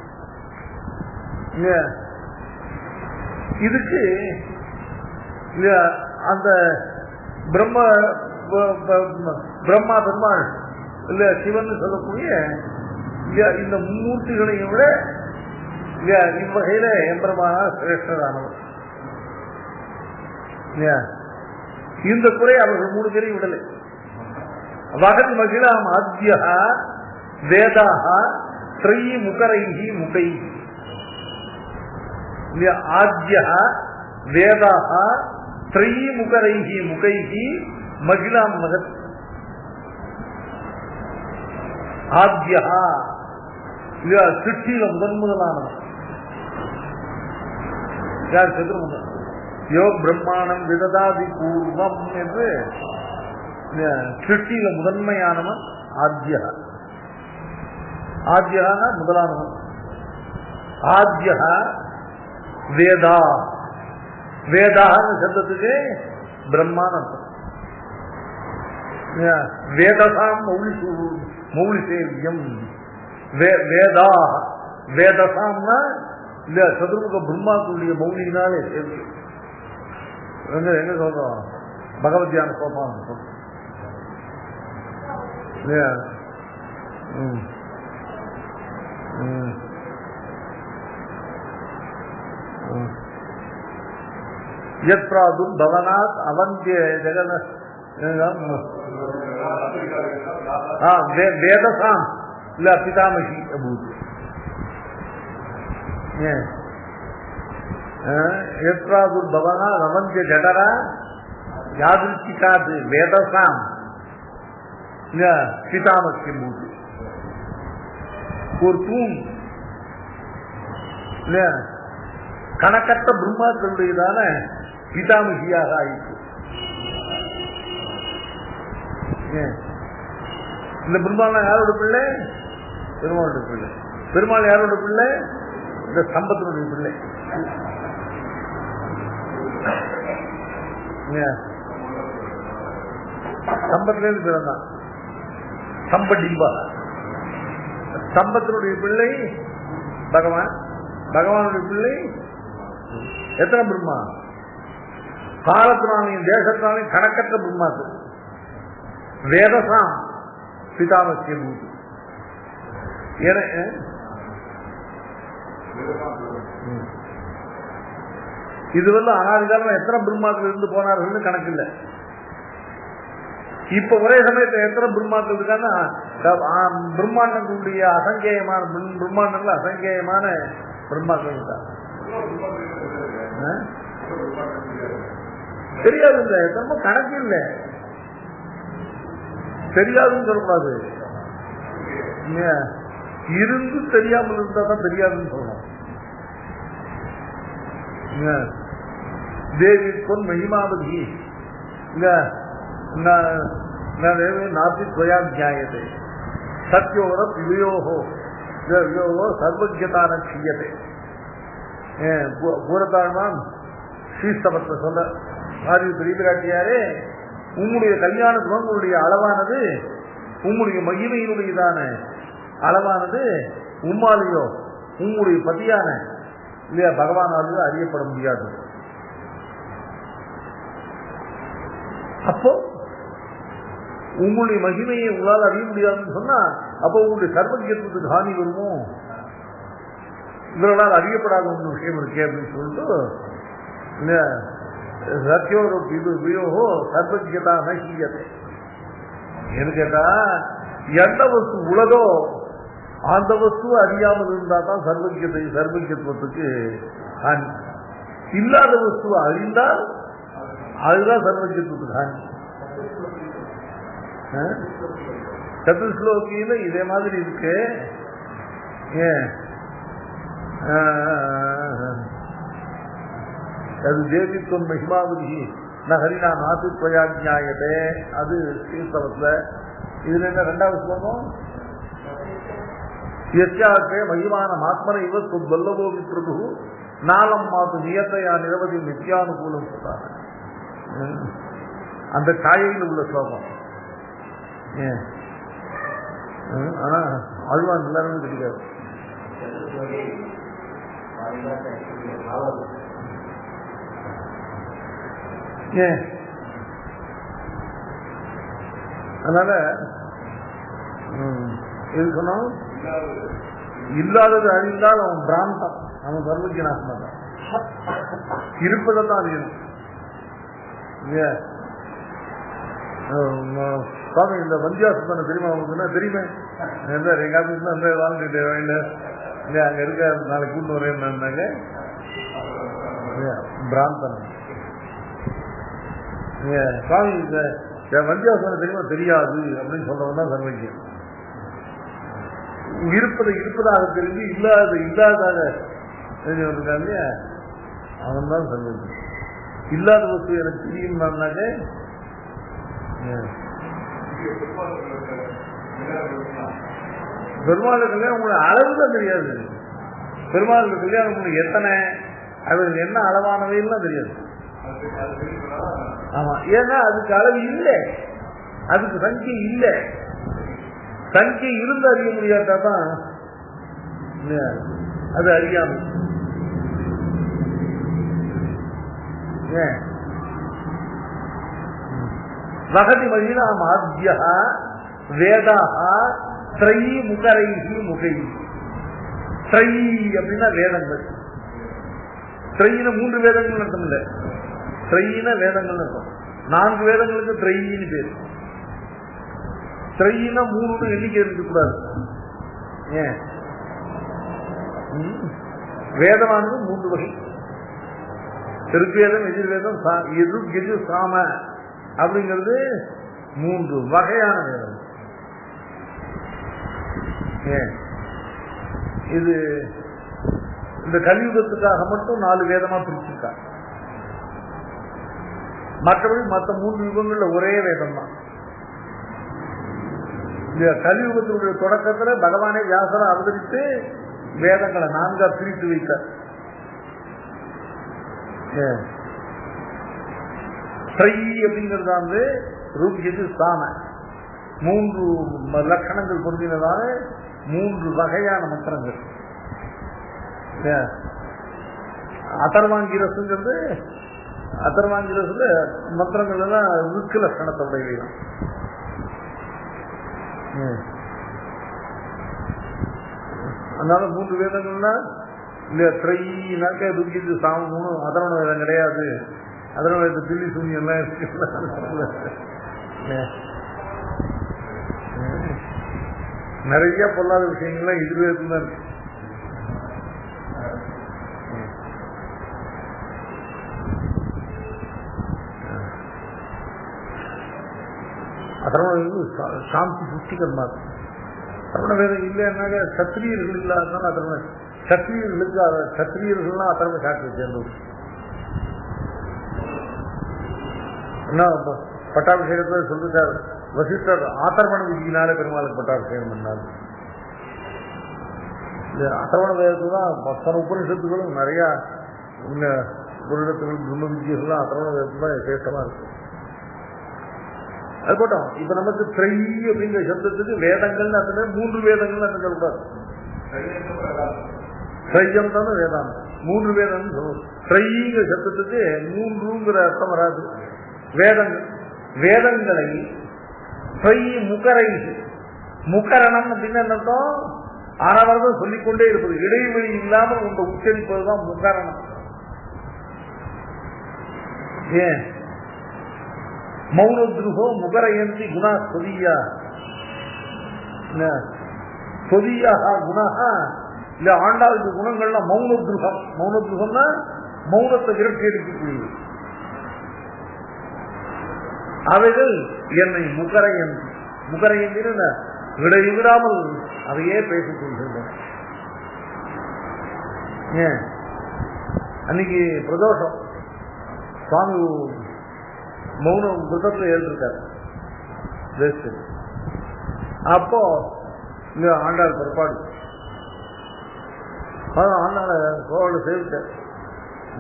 இதுக்கு அந்த பிரம்மா பெருமாள் இல்ல சிவன் சொல்லக்கூடிய இந்த மும்மூர்த்திகளையும் விட இவ்வகையில எம்பெருமான சிரேஷ்டரானவர். இந்த குறை அவர்கள் 3 பேரையும் விடலை. வகதி மகிழாம் ஆத்யா வேதாக த்ரயி முகரைஹி முகை ஆத்யா வேதாக த்ரயி முகரைஹி முகைஹி மகிழாம் மகத் ஆத்யா சிருஷ்டியில முதலானவர் யார்? சதுர்முகன். யோ பிரம்மாணம் விததாதி பூர்வம் என்று சிருஷ்டியில முதன்மையானவன் ஆத்யா. ஆத்யான முதலானவன். ஆத்யா வேதா வேதான சப்தத்துக்கு பிரம்மானந்தம். வேதசாம் மௌலி சேவியம் வேதா வேதசாம்னா இல்ல சதுர்முக பிரம்மாக்குடைய மௌலியினாலே சேவியம். எங்க சொல்றோம்? பகவத்யான சோபான சொல்றோம். யத்ராதும் பவனாத் அவந்திய ஜெகன வேதசாம் இல்ல பிதாமகி அபூத். யத்ராதுர் பவனாத் அவந்திய ஜடரா யாதிருச்சிகாது வேதசாம் இல்ல பிதாமகி அபூத். ஒரு தூண் இல்ல கணக்கற்ற பிரம்மாக்களுடையதான பிதாமகியாக ஆயிற்று. இந்த பிரம்மாள் யாரோட பிள்ளை? பெருமாளுடைய பிள்ளை. பெருமாள் யாரோட பிள்ளை? இந்த ஸ்தம்பத்தினுடைய பிள்ளை. ஸ்தம்பத்திலேருந்து பிறந்தான். ஸ்தம்படிம்பா ஸ்தம்பத்தினுடைய பிள்ளை பகவான், பகவானுடைய பிள்ளை எத்தனை பிரம்மா? காலத்தினாலையும் தேசத்தினாலையும் கணக்கற்ற பிரம்மாக்கு. வேதசாம் பிதாமசிய பூமி. இதுவெல்லாம் அனாதிகாரம் எத்தனை பிரம்மாக்கள் இருந்து போனார்கள் கணக்கு இல்லை. இப்ப ஒரே சமயத்தில் எத்தனை பிரம்மாக்கள் இருக்கான்னா பிரம்மாண்டங்களுடைய அசங்கேயமான பிரம்மாண்டங்கள் அசங்கேயமான பிரம்மாக்கள் இருக்காங்க. தெரியாது இல்லை, ரொம்ப கணக்கு இல்லை. தெரியாதுன்னு சொல்லக்கூடாது, இருந்து தெரியாமல் இருந்தா தான் தெரியாதுன்னு சொல்லணும். தேவி பொன் மகிமாவதி நாத்தி துவயாஜ்ஞாயத்தை சத்யோர வியோகோ சர்வஜதான செய்யத்தை பூரத்தாழ்வான் ஸ்ரீஸ்தபத்தை சொல்ல ஆதி பெரியபிராட்டியாரே, உம்முடைய கல்யாண குணங்களுடைய அளவானது, உம்முடைய மகிமையினுடையதான அளவானது உம்மாலேயோ உம்முடைய பதியான இல்லையா பகவானாலேயோ அறியப்பட முடியாது. அப்போ உங்களுடைய மகிமையை உங்களால் அறிய முடியாதுன்னு சொன்னா அப்போ உங்களுடைய சர்வஜத்துவத்துக்கு ஹானி வருமோ? இவர்களால் அறியப்படாத ஒன்று விஷயம் இருக்கே அப்படின்னு சொல்லிட்டு சத்தியோரோ இது வியோகோ சர்வஜதாக செய்யதை என்ன கேட்டா, எந்த வஸ்து உலகோ அந்த வஸ்து அறியாமல் இருந்தா தான் சர்வஜத்துவத்துக்கு ஹானி. இல்லாத வஸ்துவை அறிந்தால் அதுதான் சர்வஜத்துவத்துக்கு ஹானி. சதுஸ்லோகியில இதே மாதிரி இருக்கு. அது தேவித்துவம் மகிமாவதி நகரினா நாத்து பிரயாஜ்ஞாயதே, அது ஸ்ரீஸ்தவத்துல. இதுல என்ன ரெண்டாவது ஸ்லோகம்? யஸ்யாக்கே மகிமான ஆத்மன இவ வல்லபோகி பிரபு நாளம் மாத்து நியத்தையா நிரவதி நித்தியானுகூலம் சொல்றாங்க. அந்த காயையில் உள்ள ஸ்லோகம். ஆனா ஆழ்வான் எல்லாருமே கிடைக்காது. அதனால இருக்கணும், இல்லாதது அறிந்தால் அவன் பிராந்தம், அவன் சர்வஜனாத்மன். இருப்பதான் அறியணும். சுவாமி இந்த வந்தியாசன தெரியுமா உங்களுக்கு? தெரியுமே, எங்க ஆபீஸ்ல அந்த வாழ்ந்துட்டு அங்க இருக்க நாளைக்கு கூட்டு வரேன்னாங்க. பிராந்தன் சுவாமி வந்தியாசனம் தெரியுமா? தெரியாது அப்படின்னு சொல்றவன் தான் சர்வஜன். இருப்பதை இருப்பதாக தெரிஞ்சு இல்லாததாக தெரிஞ்சவனுக்காக அவன் தான் சர்வஜன். இல்லாத வஸ்து எனக்கு தெரியும்னாக்க பெருமாள் கல்யாணம் உங்களுக்கு அளவுதான் தெரியாது. பெருமாள் கல்யாணம் உங்களுக்கு எத்தனை, அவருக்கு என்ன அளவானவைலாம் தெரியாது. ஆமா, ஏன்னா அதுக்கு அளவு இல்லை, அதுக்கு சங்கை இல்லை. சங்கை இருந்து அறிய முடியாதான் அது அறியாம. வகதி மகிழா ஆத்யா வேதா திரை முகரைகி முகை. திரை அப்படின்னா வேதங்கள். திரையின 3 வேதங்கள் அர்த்தம் இல்லை, திரையின வேதங்கள் அர்த்தம். 4 வேதங்களுக்கு திரையின்னு பேர். திரையின 3 எண்ணிக்கை இருக்கக்கூடாது. ஏன்? வேதமானது 3 வகை. திருப்பேதம், எதிர்வேதம், எது சாம அப்படிங்கிறது 3 வகையான வேதம். இது இந்த கலியுகத்துக்காக மட்டும் 4 வேதமா பிரிச்சிருக்கா. மற்றபடி மற்ற 3 யுகங்கள்ல ஒரே வேதம் தான். இந்த கலியுகத்தினுடைய தொடக்கத்துல பகவானே வியாசரை அவதரித்து வேதங்களை 4ஆ பிரித்து வைத்தார். ஸ்ரீ அப்படிங்கிறது வந்து ருக் எது சாம 3 லட்சணங்கள் பொருந்தினதான 3 வகையான மந்திரங்கள். அதர்வாங்கிரசுங்கிறது அதர்வாங்கிரசுல மந்திரங்கள் எல்லாம் ருக்கு லட்சணத்தோடையதான். அதனால 3 வேதங்கள்னா இல்லையா த்ரைனாக்க துக்கிட்டு சாமி அதர்வண வேதம் கிடையாது. அதர்வண வேதத்தை தில்லி சூன்யெல்லாம் இருக்கு. நிறைய பொல்லாத விஷயங்கள்லாம் எதிர்வேதம் தான் இருக்கு. அதர்வண சாந்தி சுஷ்டிகர்மா. அதர்வண வேதம் இல்லைன்னாக்க சத்திரியர்கள் இல்லாதனால அதர்வண சத்திரியர்களுக்கு சத்திரியர்கள்லாம் அதர்வண சாஸ்திரம் சேர்ந்தது. என்ன பட்டாபிஷேகத்துல சொல்லிட்டார் வசிஷ்டர் ஆதர்வண விதியினால பெருமாளுக்கு பட்டாபிஷேகம் பண்ணார். அதர்வண வேதத்துல தான் 10 உபனிஷத்துகளும் நிறைய உபனிஷத்துகள் பிரம்ம வித்தியெல்லாம் அதர்வண வேதத்துல தான் விசேஷமா இருக்கு. அது போட்டோம். இப்ப நமக்கு த்ரை அப்படிங்கிற சப்தத்துக்கு வேதங்கள் 3 வேதங்கள் சொல்லக்கூடாது. த்ரையம் தானே வேதாந்தம் 3 வேதம் சொல்லுவோம். த்ரைங்கிற சப்தத்துக்கு 3ங்கிற அர்த்தம் வராது. வேதங்கள் வேதங்களை முகரை முகரணம் அப்படின்னு அர்த்தம் ஆறாவது சொல்லிக்கொண்டே இருப்பது, இடைவெளி இல்லாமல் உங்க உச்சரிப்பதுதான் முகரணம். ஏன் மௌனத்ருகோ முகரயந்தி குணா சொதியா சொதியா குணா இல்ல ஆண்டாளுக்கு குணங்கள்னா மௌனத்ருகம். மௌனத்ருகம்னா மௌனத்தை விரட்டி எடுக்கக்கூடியது. அவைகள் என்னை முகரயந்தி முகரயந்தின்னு விடைவிடாமல் அதையே பேசிக் கொண்டிருந்தோம். ஏன் அன்னைக்கு பிரதோஷம் சுவாமி மௌனம் விரதத்தில் எழுதிருக்காரு. அப்போ இங்க ஆண்டாள் பிற்பாடு ஆண்டாள கோவோட சேர்த்தார்.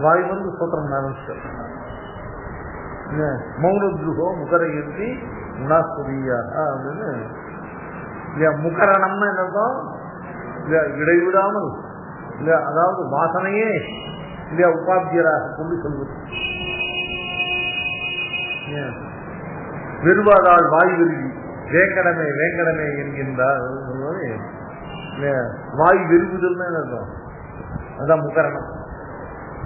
வாய் வந்து சோத்திரம் ஆரம்பிச்சார். மௌனத்ருகோ முகரயந்தி குணாஸ்பதியா அப்படின்னு இல்லையா முகரணம்னா என்னதான் இல்லையா இடைவிடாமல் இல்லையா அதாவது வாசனையே இல்லையா உபாத்தியராக கொண்டு சொல்வது. விருவாதாள் வாய் விரும்பி வேங்கடமே வேங்கடமே என்கின்றார். வாய் விரும்புதல் அர்த்தம். அதான் முகரணம்.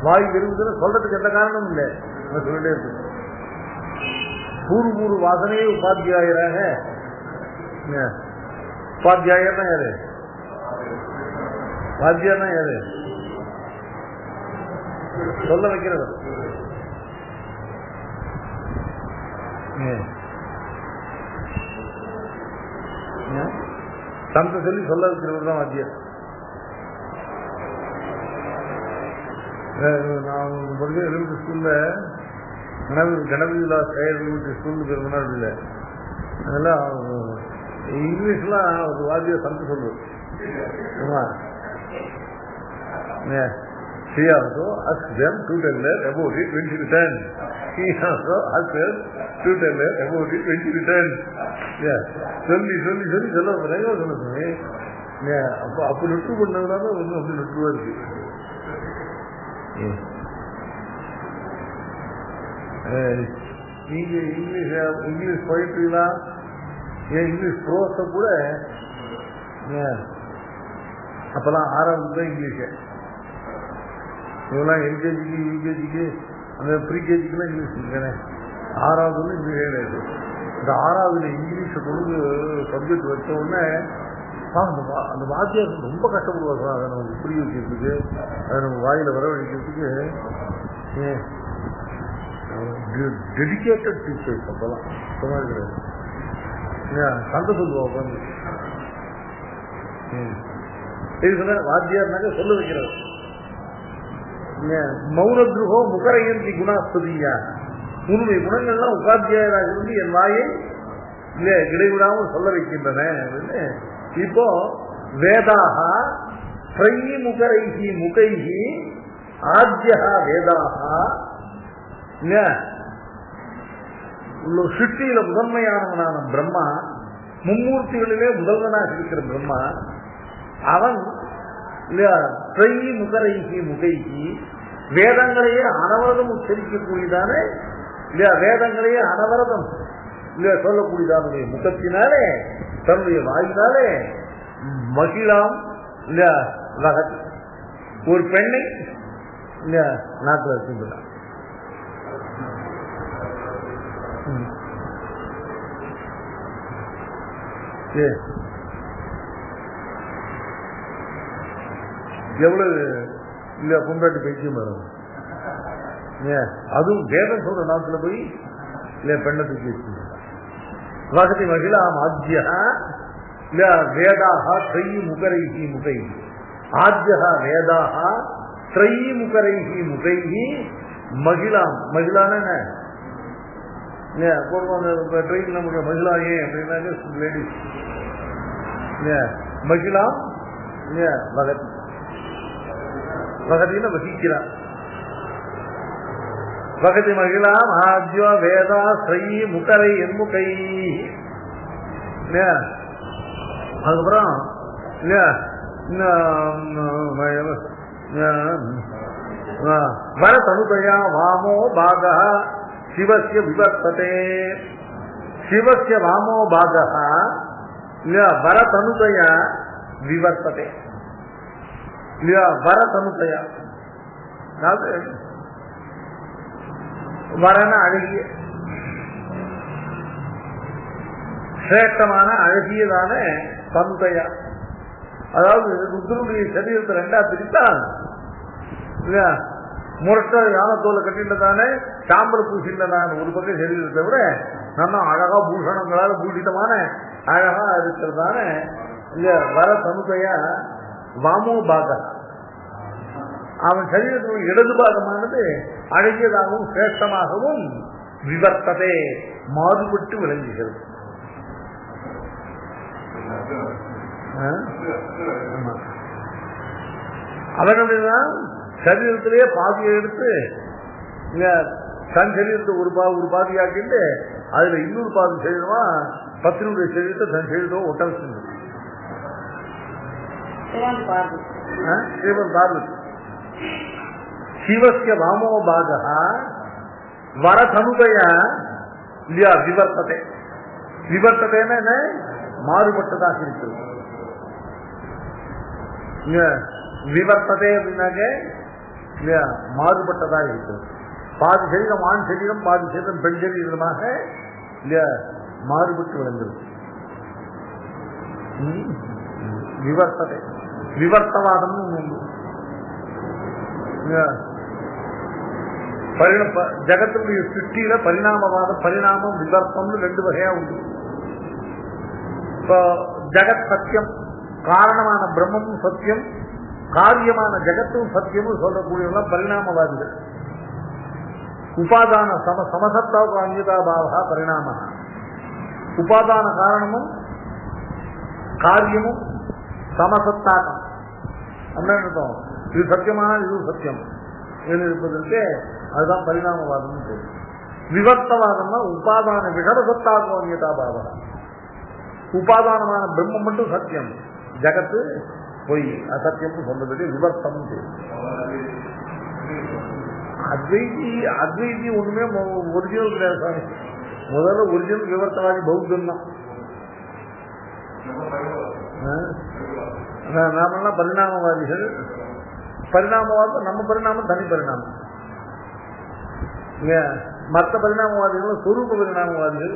வாய் விரும்புதல் சொல்றதுக்கு எந்த காரணமும் இல்லை. சொல்லிட்டே இருக்கு. பூர்வ வாசனையே உபாத்தியாயராக. உபாத்தியாயர்னா யாரு? வாத்தியார்னா யாரு? சொல்ல வைக்கிறது. தந்த சொல்லி சொல்ல வைக்கிறவர் தான் வாத்தியார். நான் எலிமெண்ட்ரி ஸ்கூல்ல கணபதி விலாஸ் எலிமெண்ட்ரி ஸ்கூல் முன்னாடி இல்லை. அதெல்லாம் இங்கிலீஷ்லாம் ஒரு வாத்தியார் தந்து சொல்லுவது. He also asked them to tell her about it when she returned. He also asked her to tell her about it when she returned. சொல்லி சொல்லி சொல்லி சொல்ல நிறைய சொல்லுங்க. அப்போ நொட்டு பண்ணதுனால ஒன்றும் அப்படி நொட்டுவா இருக்கு. நீங்க இங்கிலீஷ் போயிட்டுலாம் ஏன் இங்கிலீஷ் ப்ரோஸ கூட அப்பெல்லாம் 6வது தான் இங்கிலீஷ். இவெல்லாம் எல்கேஜிக்கு யூகேஜிக்கு அந்த ப்ரீகேஜிக்குலாம் இங்கிலீஷ் இருக்கானே. 6வதுல இங்கிலீஷே கிடையாது. இந்த 6வதுல இங்கிலீஷை கொண்டு சப்ஜெக்ட் வச்ச உடனே அந்த வாத்தியார் ரொம்ப கஷ்டப்படுவாங்க. அதை நமக்கு புரிய வைக்கிறதுக்கு, அதை நம்ம வாயில வரவழைக்கிறதுக்கு. டெடிக்கேட்டட் டீச்சர்ஸ் அப்பெல்லாம் சும்மா கிடையாது. சண்டை சொல்லுவா உட்காந்து வாத்தியார்னாக்க சொல்ல வைக்கிறார். மௌனத்ருகோ முகரயந்தி குணாஸ்பதியா, உன்னுடைய குணங்கள்லாம் உபாத்தியாயராக இருந்து என் வாயை இல்லையா இடைவிடாமல் சொல்ல வைக்கின்றன. இப்போ வேதாக ஸ்ரீ முகரைகி முகைகி ஆத்யா வேதாக சிருஷ்டியில முதன்மையானவனான பிரம்மா, மும்மூர்த்திகளிலே முதல்வனாக இருக்கிற பிரம்மா அவன் திரையி முகரைகி முகைகி வேதங்களையே அனவரதம் உச்சரிக்கக்கூடியதான இல்லையா, வேதங்களையே அனவரதம் இல்லையா சொல்லக்கூடியதான முகத்தினாலே தன்னுடைய வாயினாலே மகிழாம் இல்லையா வகதி ஒரு பெண்ணை இல்லையா நாட்டில் இருக்கின்றார். எவ்வளவு இல்ல பொண்டாட்டி பைத்தியம் வரும். அதுவும் வேதம் சொல்ற நாட்டுல போய் இல்ல பெண்ணை தூக்கி வச்சு வகதி மகிழாம் ஆஜ்யா இல்ல வேதாக த்ரயி முகரைகி முகை ஆஜ்யா வேதாக த்ரயி முகரைகி முகைகி மகிழாம் மகிழான ட்ரெயின்ல மகிழா ஏன் அப்படின்னாக்க லேடிஸ் மகிழாம் வகதி வகதியில வகிக்கிறார். வகதி மகிழாம் ஆஜ்ய வேதா ஸ்ரீ முகரை என்முகை. அதுக்கப்புறம் வரதனுதயா வாமோ பாக சிவஸ்ய விவர்த்ததே. சிவஸ்ய வாமோ பாக வரதனுதயா விவர்த்ததே இல்லையா. வரதனுதயா அதாவது வரன அழகிய சிரேஷ்டமான அழகியதான தனுதயா, அதாவது ருத்ரனுடைய சரீரத்தை ரெண்டா பிரித்தான் இல்லையா. முரட்ட யானத்தோலை கட்டிட்டதானே சாம்பல் பூசிட்டதான ஒரு பக்கம் சரீரத்தை விட நம்ம அழகா பூஷணங்களால் பூஷிதமான அழகா இருக்கிறதான இல்லையா வர தனுதையா வாமோ பாக. அவன் சரீரத்தின் இடது பாகமானது அழகியதாகவும் சிரேஷ்டமாகவும் விவர்த்ததே மாறுபட்டு விளங்குகிறது. அவனுடைய சரீரத்திலேயே பாதியை எடுத்து தன் சரீரத்தை ஒரு பாதியாக்கிட்டு அதுல இன்னொரு பாதி சரீரமா பத்தினுடைய சரீரத்தை தன் சரீரத்தோ ஒட்ட வச்சிருந்தது. சிவஸ்ய வாமோ பாக வரதனுதய விவர்த்ததே. விவர்த்ததேன்னு என்ன மாறுபட்டதாக இருக்கிறது. விவர்த்ததே அப்படின்னாக்க மாறுபட்டதாக இருக்கிறது. பாதி சரீரம் ஆண் சரீரம், பாதி சரீரம் பெண் சரீரமாக மாறுபட்டு விளங்குகிறது. விவர்த்ததே விவர்த்தவாதம் உண்டு. ஜகத்தினுடைய சுற்றியில பரிணாமவாதம் பரிணாமம் விவர்த்தம்னு ரெண்டு வகையா உண்டு. இப்போ ஜகத் சத்தியம், காரணமான பிரம்மமும் சத்தியம், காரியமான ஜகத்தும் சத்தியமும் சொல்லக்கூடியவங்க பரிணாமவாதிகள். உபாதான சமசத்தாவுக்கு அந்நியதா பாவா பரிணாம. உபாதான காரணமும் காரியமும் சமசத்தாகம் அப்படின்னு இது சத்தியமான இது சத்தியம் இருப்பதற்கு அதுதான் பரிணாமவாதம். விவர்த்தவாதம்னா உபாதான விஷமசத்தாகும் அந்நியதா பாவா. உபாதானமான பிரம்மம் மட்டும் சத்தியம், ஜகத்து பொய் அசத்தியம் சொல்றதுக்கு விவர்த்தம். அத்வைதி ஒண்ணுமே ஒரிஜினல் கிடையாது. முதல்ல ஒரிஜினல் விவர்த்தவாதி பௌத்தம் தான். நாமெல்லாம் பரிணாமவாதிகள். பரிணாமவாதம் நம்ம பரிணாமம் தனி பரிணாமம். மற்ற பரிணாமவாதிகள் சொரூப பரிணாமவாதிகள்,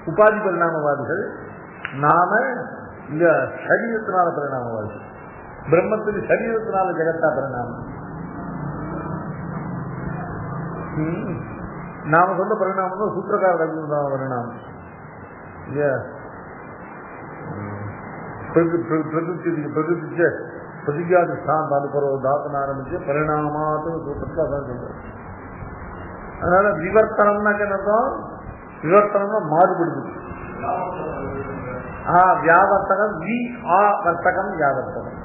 உபாதி பரிணாமவாதிகள். நாம இந்த சரீரத்தினால பரிணாமவாதிகள். பிரம்மத்துக்கு சரீரத்தினால ஜெகத்தா பரிணாமம். நாம சொல்ல பரிணாமம் சூத்திரக்கார பரிணாமம். பிரகிருதிச்ச பிரதிஜாதி ஸ்தான் அனுப்புற தாத்தன ஆரம்பிச்சு பரிணாமாத்து சூத்திரத்தில் அதான் சொல்றேன். அதனால விவர்த்தனம்னாக்க என்ன அர்த்தம்? விவர்த்தனம்னா மாறுபடுது. வியாவர்த்தகம் வி ஆ வர்த்தகம் வியாவர்த்தகம்.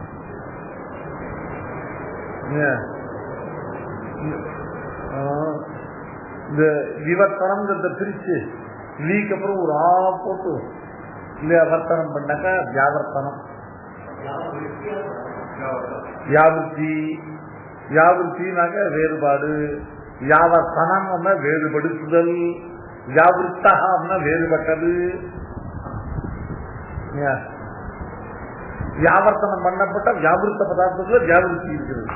இந்த விவர்த்தனம் பிரிச்சு வீக்கு அப்புறம் ஒரு ஆ போட்டு இல்லையா வர்த்தனம் பண்ணாக்கா வியாவர்த்தனம். யாவிருத்தி, யாவிருத்தினாக்க வேறுபாடு, யாவர்த்தனம் வேறுபடுத்துதல், யாவிருத்தகம்னா வேறுபட்டது. வியாவர்த்தனம் பண்ணப்பட்ட வியாபிருத்த பதார்த்தத்துல வியாபிருத்தி இருக்கிறது.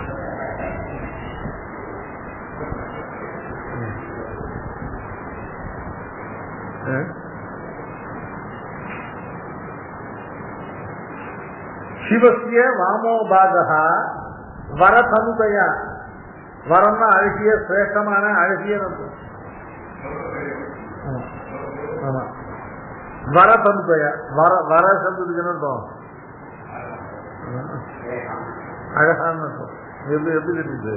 சிவசிய வாமோபாக வரதனுதயா, வரம்னா அழகிய சிரேஷ்டமான அழகிய. ஆமா, வரதனுதயா, வர வர சந்ததுக்கு அழகான எப்படி எப்படி தெரியுது?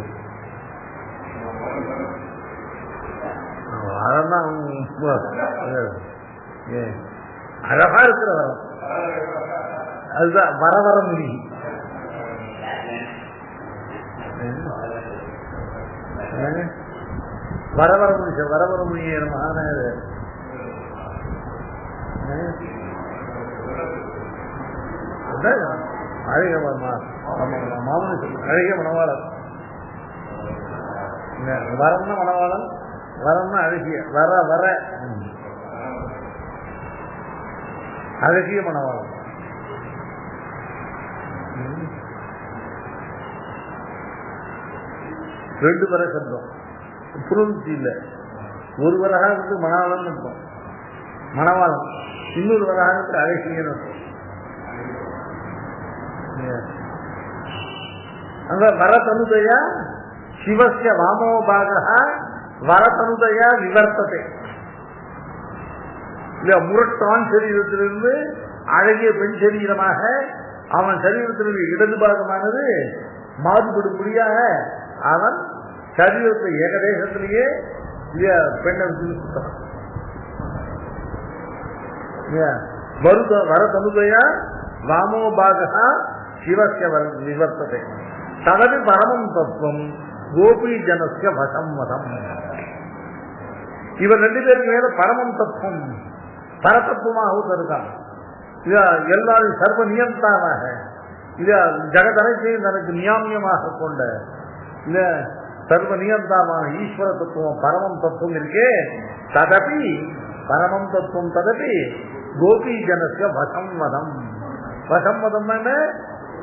அழகா இருக்கிற வரம், அதுதான் வரவர முடி. வரவர முடிச்ச வரவர முடிய மகான அழகிய மாமனி அழகிய மணவாளன். வரம்னா மணவாளன், வரம்னா அழகிய, வர வர அழகிய மணவாளன். ரெண்டு வர சப்தம் புரட்சி இல்லை. ஒரு வரகாரத்துக்கு மணவாளன் இருக்கும், மணவாளன். இன்னொரு வரகாரத்துக்கு அழகியன்னு இருக்கும். அந்த வரதனுதயா சிவசிய வாமோபாக வரதனுதயா விவர்த்தத்தை. முரட்டான் சரீரத்திலிருந்து அழகிய பெண் சரீரமாக அவன் சரீரத்தினுடைய இடது பாகமானது மாறுபடும்படியாக அவன் சரீரத்தை ஏகதேசத்திலேயே பெண்ணை சுத்தம். வரதனுதயா வாமோபாக சிவசிய விவர்த்தத்தை. தனது பரமம் தத்துவம் கோபி ஜனசிய வசம்மதம். இவர் ரெண்டு பேருக்கு மேல பரமம் தத்துவம் பரதத்துவமாக இருக்காங்க. எல்லாரும் சர்வ நியந்தாவாக, ஜெகதனைத்தையும் தனக்கு நியாமியமாக கொண்ட சர்வ நியந்தாமான ஈஸ்வர தத்துவம் பரமம் தத்துவம் இருக்கே. ததபி பரமம் தத்துவம் ததபி கோபி ஜனசிய வசம்மதம். வசம்மதம்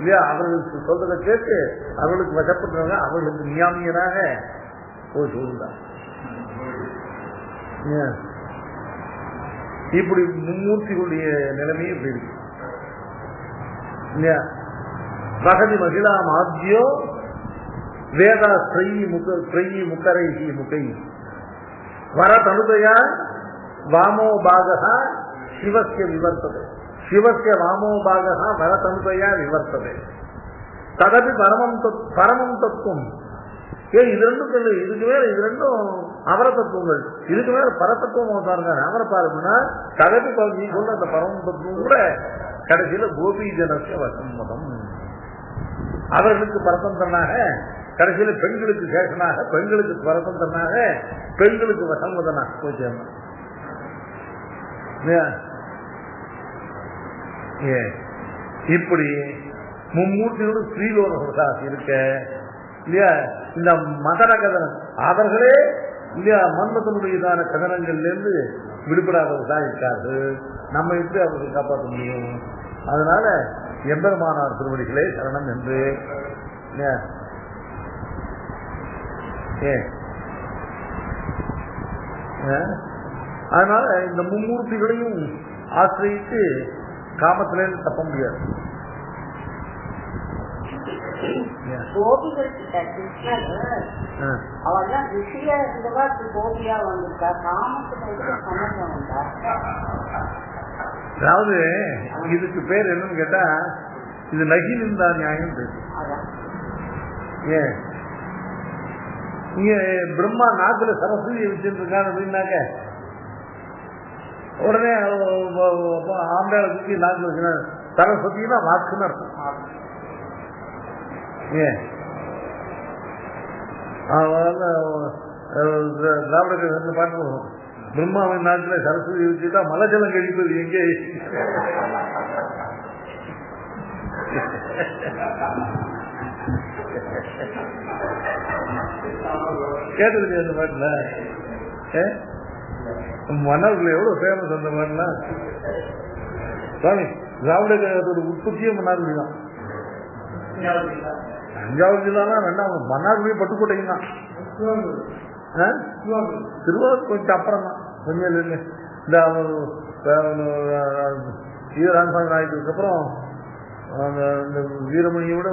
இல்லையா, அவர்களுக்கு சொல்றதை கேட்டு அவர்களுக்கு வசப்பட்டவங்க அவர்களுக்கு நியாமியராக போய் சொல்லுறாங்க. இப்படி மும்மூர்த்திகளுடைய நிலைமையும் இப்படி இருக்கு இல்லையா. பகதி மகிழா மாத்தியோ வேதா ஸ்ரீ முக்கரைஹி முகை வரதனுதயா வாமோபாக சிவசிய விவர்த்ததை. சிவசிய வாமோபாக வரதனுதயா விவர்த்ததை. ததபி பரமம் தத்துவம். இது ரெண்டும் சொல்லு, இதுக்கு மேல இது ரெண்டும் அவர தத்துவங்கள், இதுக்கு மேல பரதத்துவம் பாருங்க. அவரை பாருங்கன்னா ததபி நீ சொல்ற அந்த பரமம் தத்துவம் கூட கடைசியில கோபி ஜனசிய வசம்மதம். அவர்களுக்கு பரதந்திரனாக, கடைசியில பெண்களுக்கு சேஷனாக, பெண்களுக்கு பரதந்திரனாக, பெண்களுக்கு வசம்மதனாக போய் சேர்ந்தான். இப்படி மும்மூர்த்தியோடு ஸ்ரீலோக இருக்க இல்லையா. இந்த மதன கதனம் அவர்களே இல்லையா மன்மதனுடையதான கதனங்கள்ல இருந்து விடுபடாதவர்களாக இருக்காது. நம்ம எப்படி அவர்களை காப்பாற்ற முடியும்? அதனால எம்பெருமானார் திருவடிகளே சரணம் என்று அதனால இந்த மும்மூர்த்திகளையும் ஆசிரியித்து காமத்திலேருந்து தப்ப முடியாது. கோபிகள் கிட்ட கிருஷ்ணர் அவெல்லாம் ரிஷியா இருந்தவா கோபியா வந்திருக்கா, காமத்துக்கு சம்பந்தம் வந்தா. அதாவது இதுக்கு பேர் என்னன்னு கேட்டா இது நகினிந்தா நியாயம் பேசு. ஏன் இங்க பிரம்மா நாக்குல சரஸ்வதியை வச்சுட்டு இருக்கான்னு அப்படின்னாக்க உடனே ஆம்பளை சுற்றி நாக்குல வச்சுனா சரஸ்வதினா வாக்குன்னு அர்த்தம். ஏன் திராவிட பாட்டு வரும், பிரம்மாவின் நாட்டில் சரஸ்வதி வச்சுட்டா மலைஜலம் கழிப்பது எங்கே? கேட்டது அந்த பாட்டுல மன்னர்கள் எவ்வளவு ஃபேமஸ் அந்த பாட்டுல. சுவாமி திராவிட கழகத்தோட உற்பத்தியே மன்னார்குடி தான். தஞ்சாவூர் ஜில்லானா ரெண்டாவது மன்னார்குடி பட்டுக்கோட்டையும் தான். திருவாரூர் கொஞ்சம் அப்புறம் தான், கொஞ்சம் இல்லை. இந்த ராமசாமி நாயத்துக்கு அப்புறம் இந்த வீரமணியோட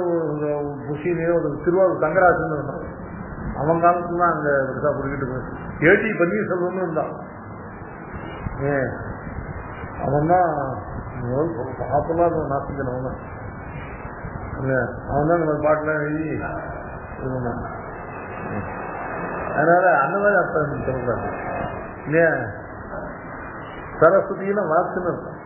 புஷினையோ திருவாரூர் தங்கராஜன் இருந்தான். அவன் காலத்துல தான் அங்க விசா போட்டுக்கிட்டு ஏடி பன்னீர்செல்வம்னு இருந்தான். அவன் தான் பாப்பெல்லாம் நாற்பது அவன் தான். அவன் தான் நம்ம பாட்டுலாம் எழுதி இது பண்ணான். அதனால அந்த மாதிரி அர்த்தம் சொல்றாங்க இல்லையா. சரஸ்வதினா வாக்குன்னு இருக்கும்.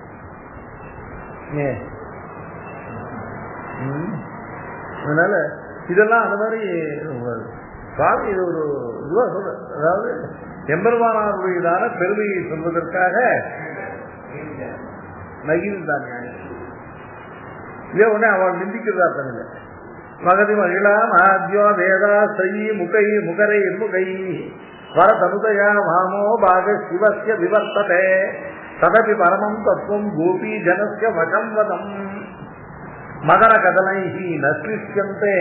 அதனால இதெல்லாம் அந்த மாதிரி சுவாமி இது ஒரு இதுவா சொல்ற. அதாவது எம்பெருமானாருடையதான பெருமையை சொல்வதற்காக நகிழ்ந்தான் இல்லையா. உடனே அவள் நிந்திக்கிறதா தமிழ் மகதி மகிழா மகாத்யோ வேதா ஸ்ரீ முகை முகரை முகை வரதனுதயா மாமோ பாக சிவஸ்ய விவர்த்ததே ததபி பரமம் தத்துவம் கோபி ஜனஸ்ய வசம் வதம் மகர கதனைஹி நஸ்லிஷ்யந்தே.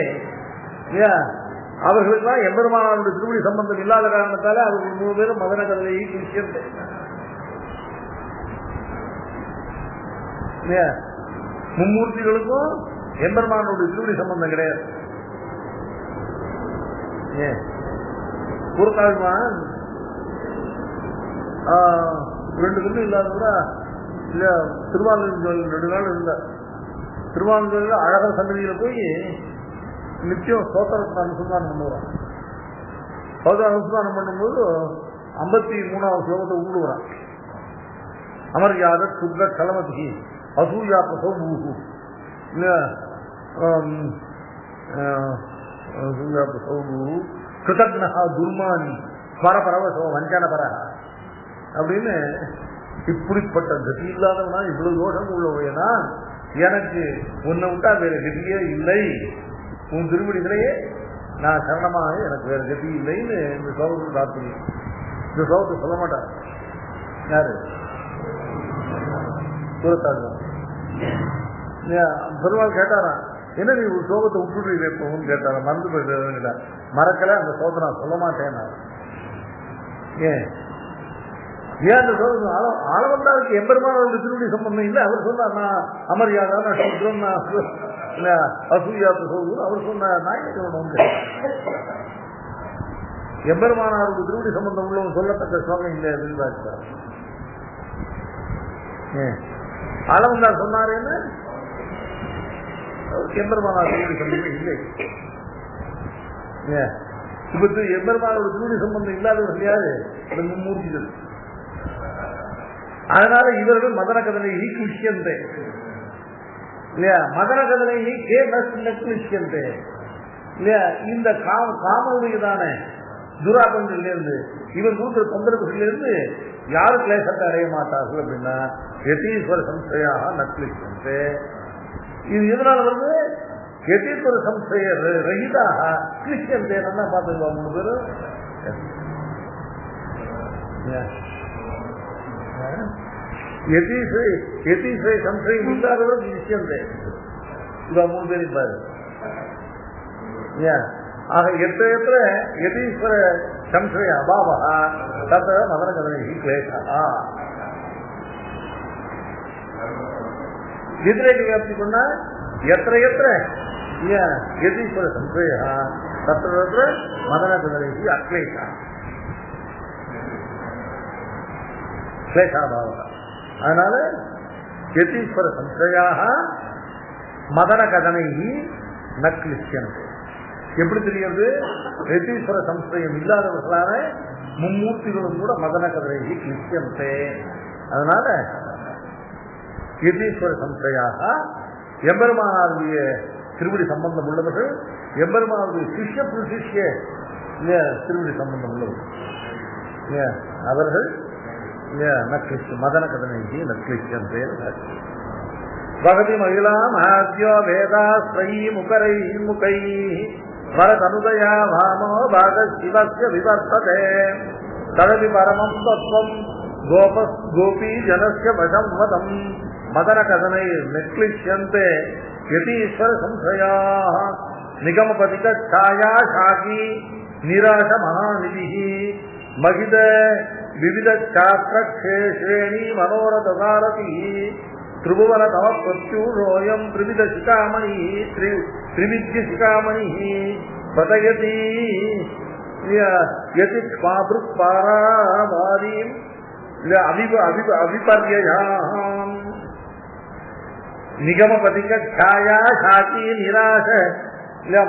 அவர்களுக்கெல்லாம் எம்பெருமானாருடைய திருவடி சம்பந்தம் இல்லாத காரணத்தால அவர்கள் 3 பேரும் மகர கதனைஹி கிருஷ்யந்தே. மும்மூர்த்திகளுக்கும் எம்பெருமானுடைய திருவடி சம்பந்தம் கிடையாது. கூறத்தாழ்வான் 2 கண்ணு இல்லாதவங்க இல்ல திருவாரூர் 2 நாள் இருந்தார். திருவாரூர்ல அழகர் சன்னதியில போய் நிச்சயம் ஸ்தோத்திரத்தை அனுசந்தானம் பண்ணுவான். ஸ்தோத்திர அனுசந்தானம் பண்ணும்போது 53வது ஸ்லோகத்தை ஊடுவான். அமர்யாத சுத்த கலமதி அசூயா பிரசௌ கிருதக்னஹா துர்மானி ஸ்வரபரவசோ வஞ்சனபர அப்படின்னு இப்படிப்பட்ட கதி இல்லாதவனா இவ்வளவு தோஷம் உள்ளவையனா எனக்கு உன்னை விட்டா வேற கதியே இல்லை, உன் திருமணிகளையே நான் சரணமாக எனக்கு வேற கதி இல்லைன்னு இந்த சோகத்தில் தாத்துங்க. இந்த சோகத்தை சொல்ல மாட்டார் யாரு கூறத்தாடுவான். பெருமாள் கேட்டாரான், என்ன நீ ஒரு சோகத்தை விட்டுட்டு எப்பவும் கேட்டாரா, மறந்து போயிட்டு மறக்கல அந்த சோகத்தை நான் சொல்ல மாட்டேன். ஏன் அந்த சோகம் ஆளவந்தாருக்கு எம்பெருமானோட திருவடி சம்பந்தம் இல்லை. அவர் சொன்னார் நான் அமரியாதா நான் சுத்ரம் அசூயா சோகம் அவர் சொன்னார். நான் என்ன எம்பெருமானாருக்கு திருவடி சம்பந்தம் உள்ளவங்க சொல்லத்தக்க சோகம் இல்லை அப்படின்னு பார்த்தார். ஆளவந்தார் சொன்னார் என்ன எம்பெருமானார் திருவடி சம்பந்தம் இல்லை. இப்ப எம்பெருமானோட திருவடி சம்பந்தம் இல்லாதவர்கள் யாரு? இந்த மும்மூர்த்திகள். அதனால இவர்கள் மதன கதனை விஷயந்தே இல்லையா, மதன கதனை விஷயந்தே இல்லையா. இந்த காமனுடையதான துராபங்களிலிருந்து இவர் கொடுக்கிற தொந்தரவுகளிலிருந்து யாரும் கிளேசத்தை அடைய மாட்டார்கள் அப்படின்னா யதீஸ்வர சம்சயாக நக்லிஷந்தே. இது எதனால வந்து யதீஸ்வர சம்சய ரஹிதாக கிருஷ்யந்தே என்ன பார்த்துக்குவா 3 பேரும். யதீஸ்வர சம்சயம் இல்லாதவர் கிருஷ்யந்தே இவா 3 பேரும் பாரு. ஆக எத்த யதீஸ்வர சம்சய அபாவா தத்த மதன கதனை கிளேசா. व्यतिरेक व्याप्ति करना यत्र यत्र यदीश्वर संशय तत्र तत्र मदन कदनेहि अक्लेश क्लेशाभाव. அதனால यदीश्वर संशयाः मदन कदनेहि न क्लिश्यन्ते. எப்படி தெரியுது? यदीश्वर संशயம் இல்லாதவர்களான மும்மூர்த்திகளும் கூட மதன கதனைहि क्लिश्यन्ते. அதனால யதீஸ்வர சம்சயாக எம்பெருமானாருடைய திருவடி சம்பந்தம் உள்ளவர்கள், எம்பெருமானாருடைய சிஷ்ய புருஷிஷ்ய திருவடி சம்பந்தம் உள்ளவர்கள் அவர்கள் மதன கதனைக்கு நக்லிஷன் பேர். வகதி மகிழாம் ஆத்யோ வேதா ஸ்ரீ முகரை முகை வரதனுதயா வாமோ பாக சிவஸ்ய விவர்த்ததே ததபி பரமம் தத்துவம் கோபி ஜனஸ்ய வசம் வதம் மதன கதனை நிக்லிஷ்யந்தே யதீஸ்வர சம்சயாः நிகமபதிக ಛಾಯಾ ಶಾಖಿ நிராச மகாநிதி மகித விவித சாஸ்திர க்ஷேணி மனோரத சாரதி திரிபுவன தவ பிரத்யூரோயம் திரிவித சிகாமணி திரிவித்ய சிகாமணி பதயதி யதி ஸ்வாபிருக் பாராவாதீம் அவிபர்யாம் நிகமபதிக ಛಾಯಾ ಶಾಖಿ நிராச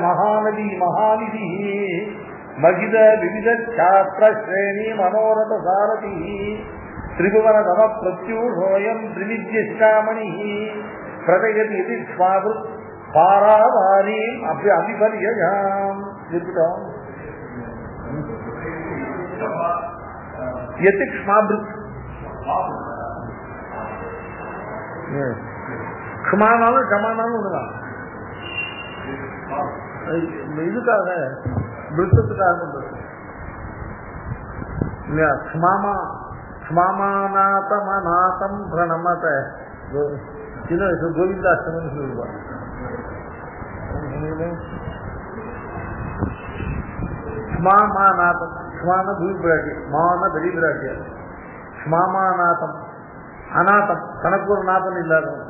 மகாநதி மகாநிதி மகித விவித சாஸ்திர ஸ்ரேணி மனோரத சாரதி திரிபுவன தவ பிரத்யூஷோயம் திரிவித்ய சிகாமணி பிரதயதி யதி ஸ்வாபிருக் பாராவாரீம் அபிபர்யாம் யதி ஸ்வாபிருக் க்ஷமானாலும் க்ஷமானாலும் ஒண்ணுதான். இதுக்காக விருத்தத்துக்காக இல்லையா? ஸ்மாமாநாதமநாதம் பிரணமத சின்ன வயசு கோவிந்தாஷ்டமன்னு சொல்லுவாங்க. ஸ்மாமாநாதம் ஸ்மான பூமி பிராட்டி மான பெரிய பிராட்டியா ஸ்மாமாநாதம் அநாதம் தனக்கு ஒரு நாதம் இல்லாதவன்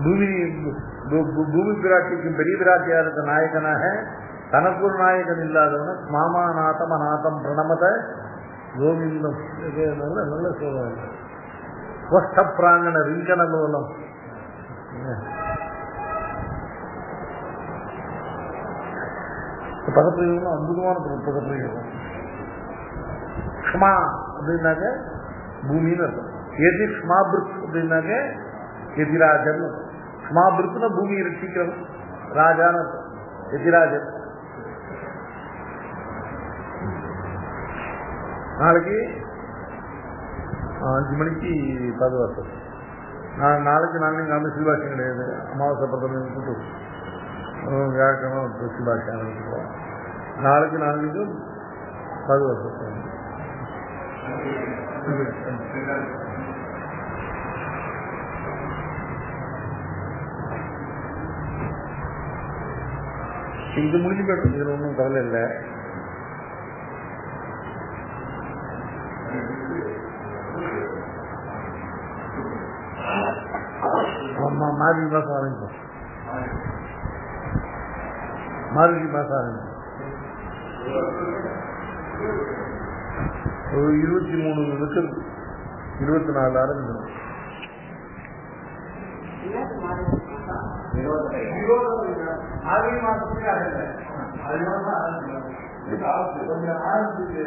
பூமி பிராட்டிக்கு பெரிய பிராட்டியா இருக்க நாயகனாக தனக்கு ஒரு நாயகன் இல்லாதவன ஸ்மாமாநாதம் அநாதம் பிரணமத கோவிந்தம் நல்ல சொல்லுவாங்க. ஸ்வஸ்த பிராங்கண ரிங்கன லோலம் பதப்பிரயோகம் அற்புதமான பதப்பிரயோகம். க்ஷமா அப்படின்னாக்க பூமின்னு அர்த்தம். எதி ஸ்மாபிருத் அப்படின்னாக்க எதிராஜன். ஸ்மாபிருத்னா பூமியை ரட்சிக்கிறவன், ராஜான்னு அர்த்தம். எதிராஜன். நாளைக்கு 5 மணிக்கு பாதுகாப்பு. நாளைக்கு நாங்கள் சிவாசியம் கிடையாது. அமாவாசை பிரதம கூட்டு வியாழக்கிழமை சிவாசியம். நாளைக்கு நாளைக்கும் பாதுகாப்பு. இது முடிஞ்சு போயிட்டு இதுல ஒன்றும் கவலை இல்லை. ஆமா, மார்கழி மாசம் ஆரம்பிப்போம். மார்கழி மாசம் ஆரம்பிப்போம். ஒரு 23 இருக்கு, 24 ஆரம்பிக்கணும். மார்கழி மாசத்துக்கு ஆரம்பிச்சு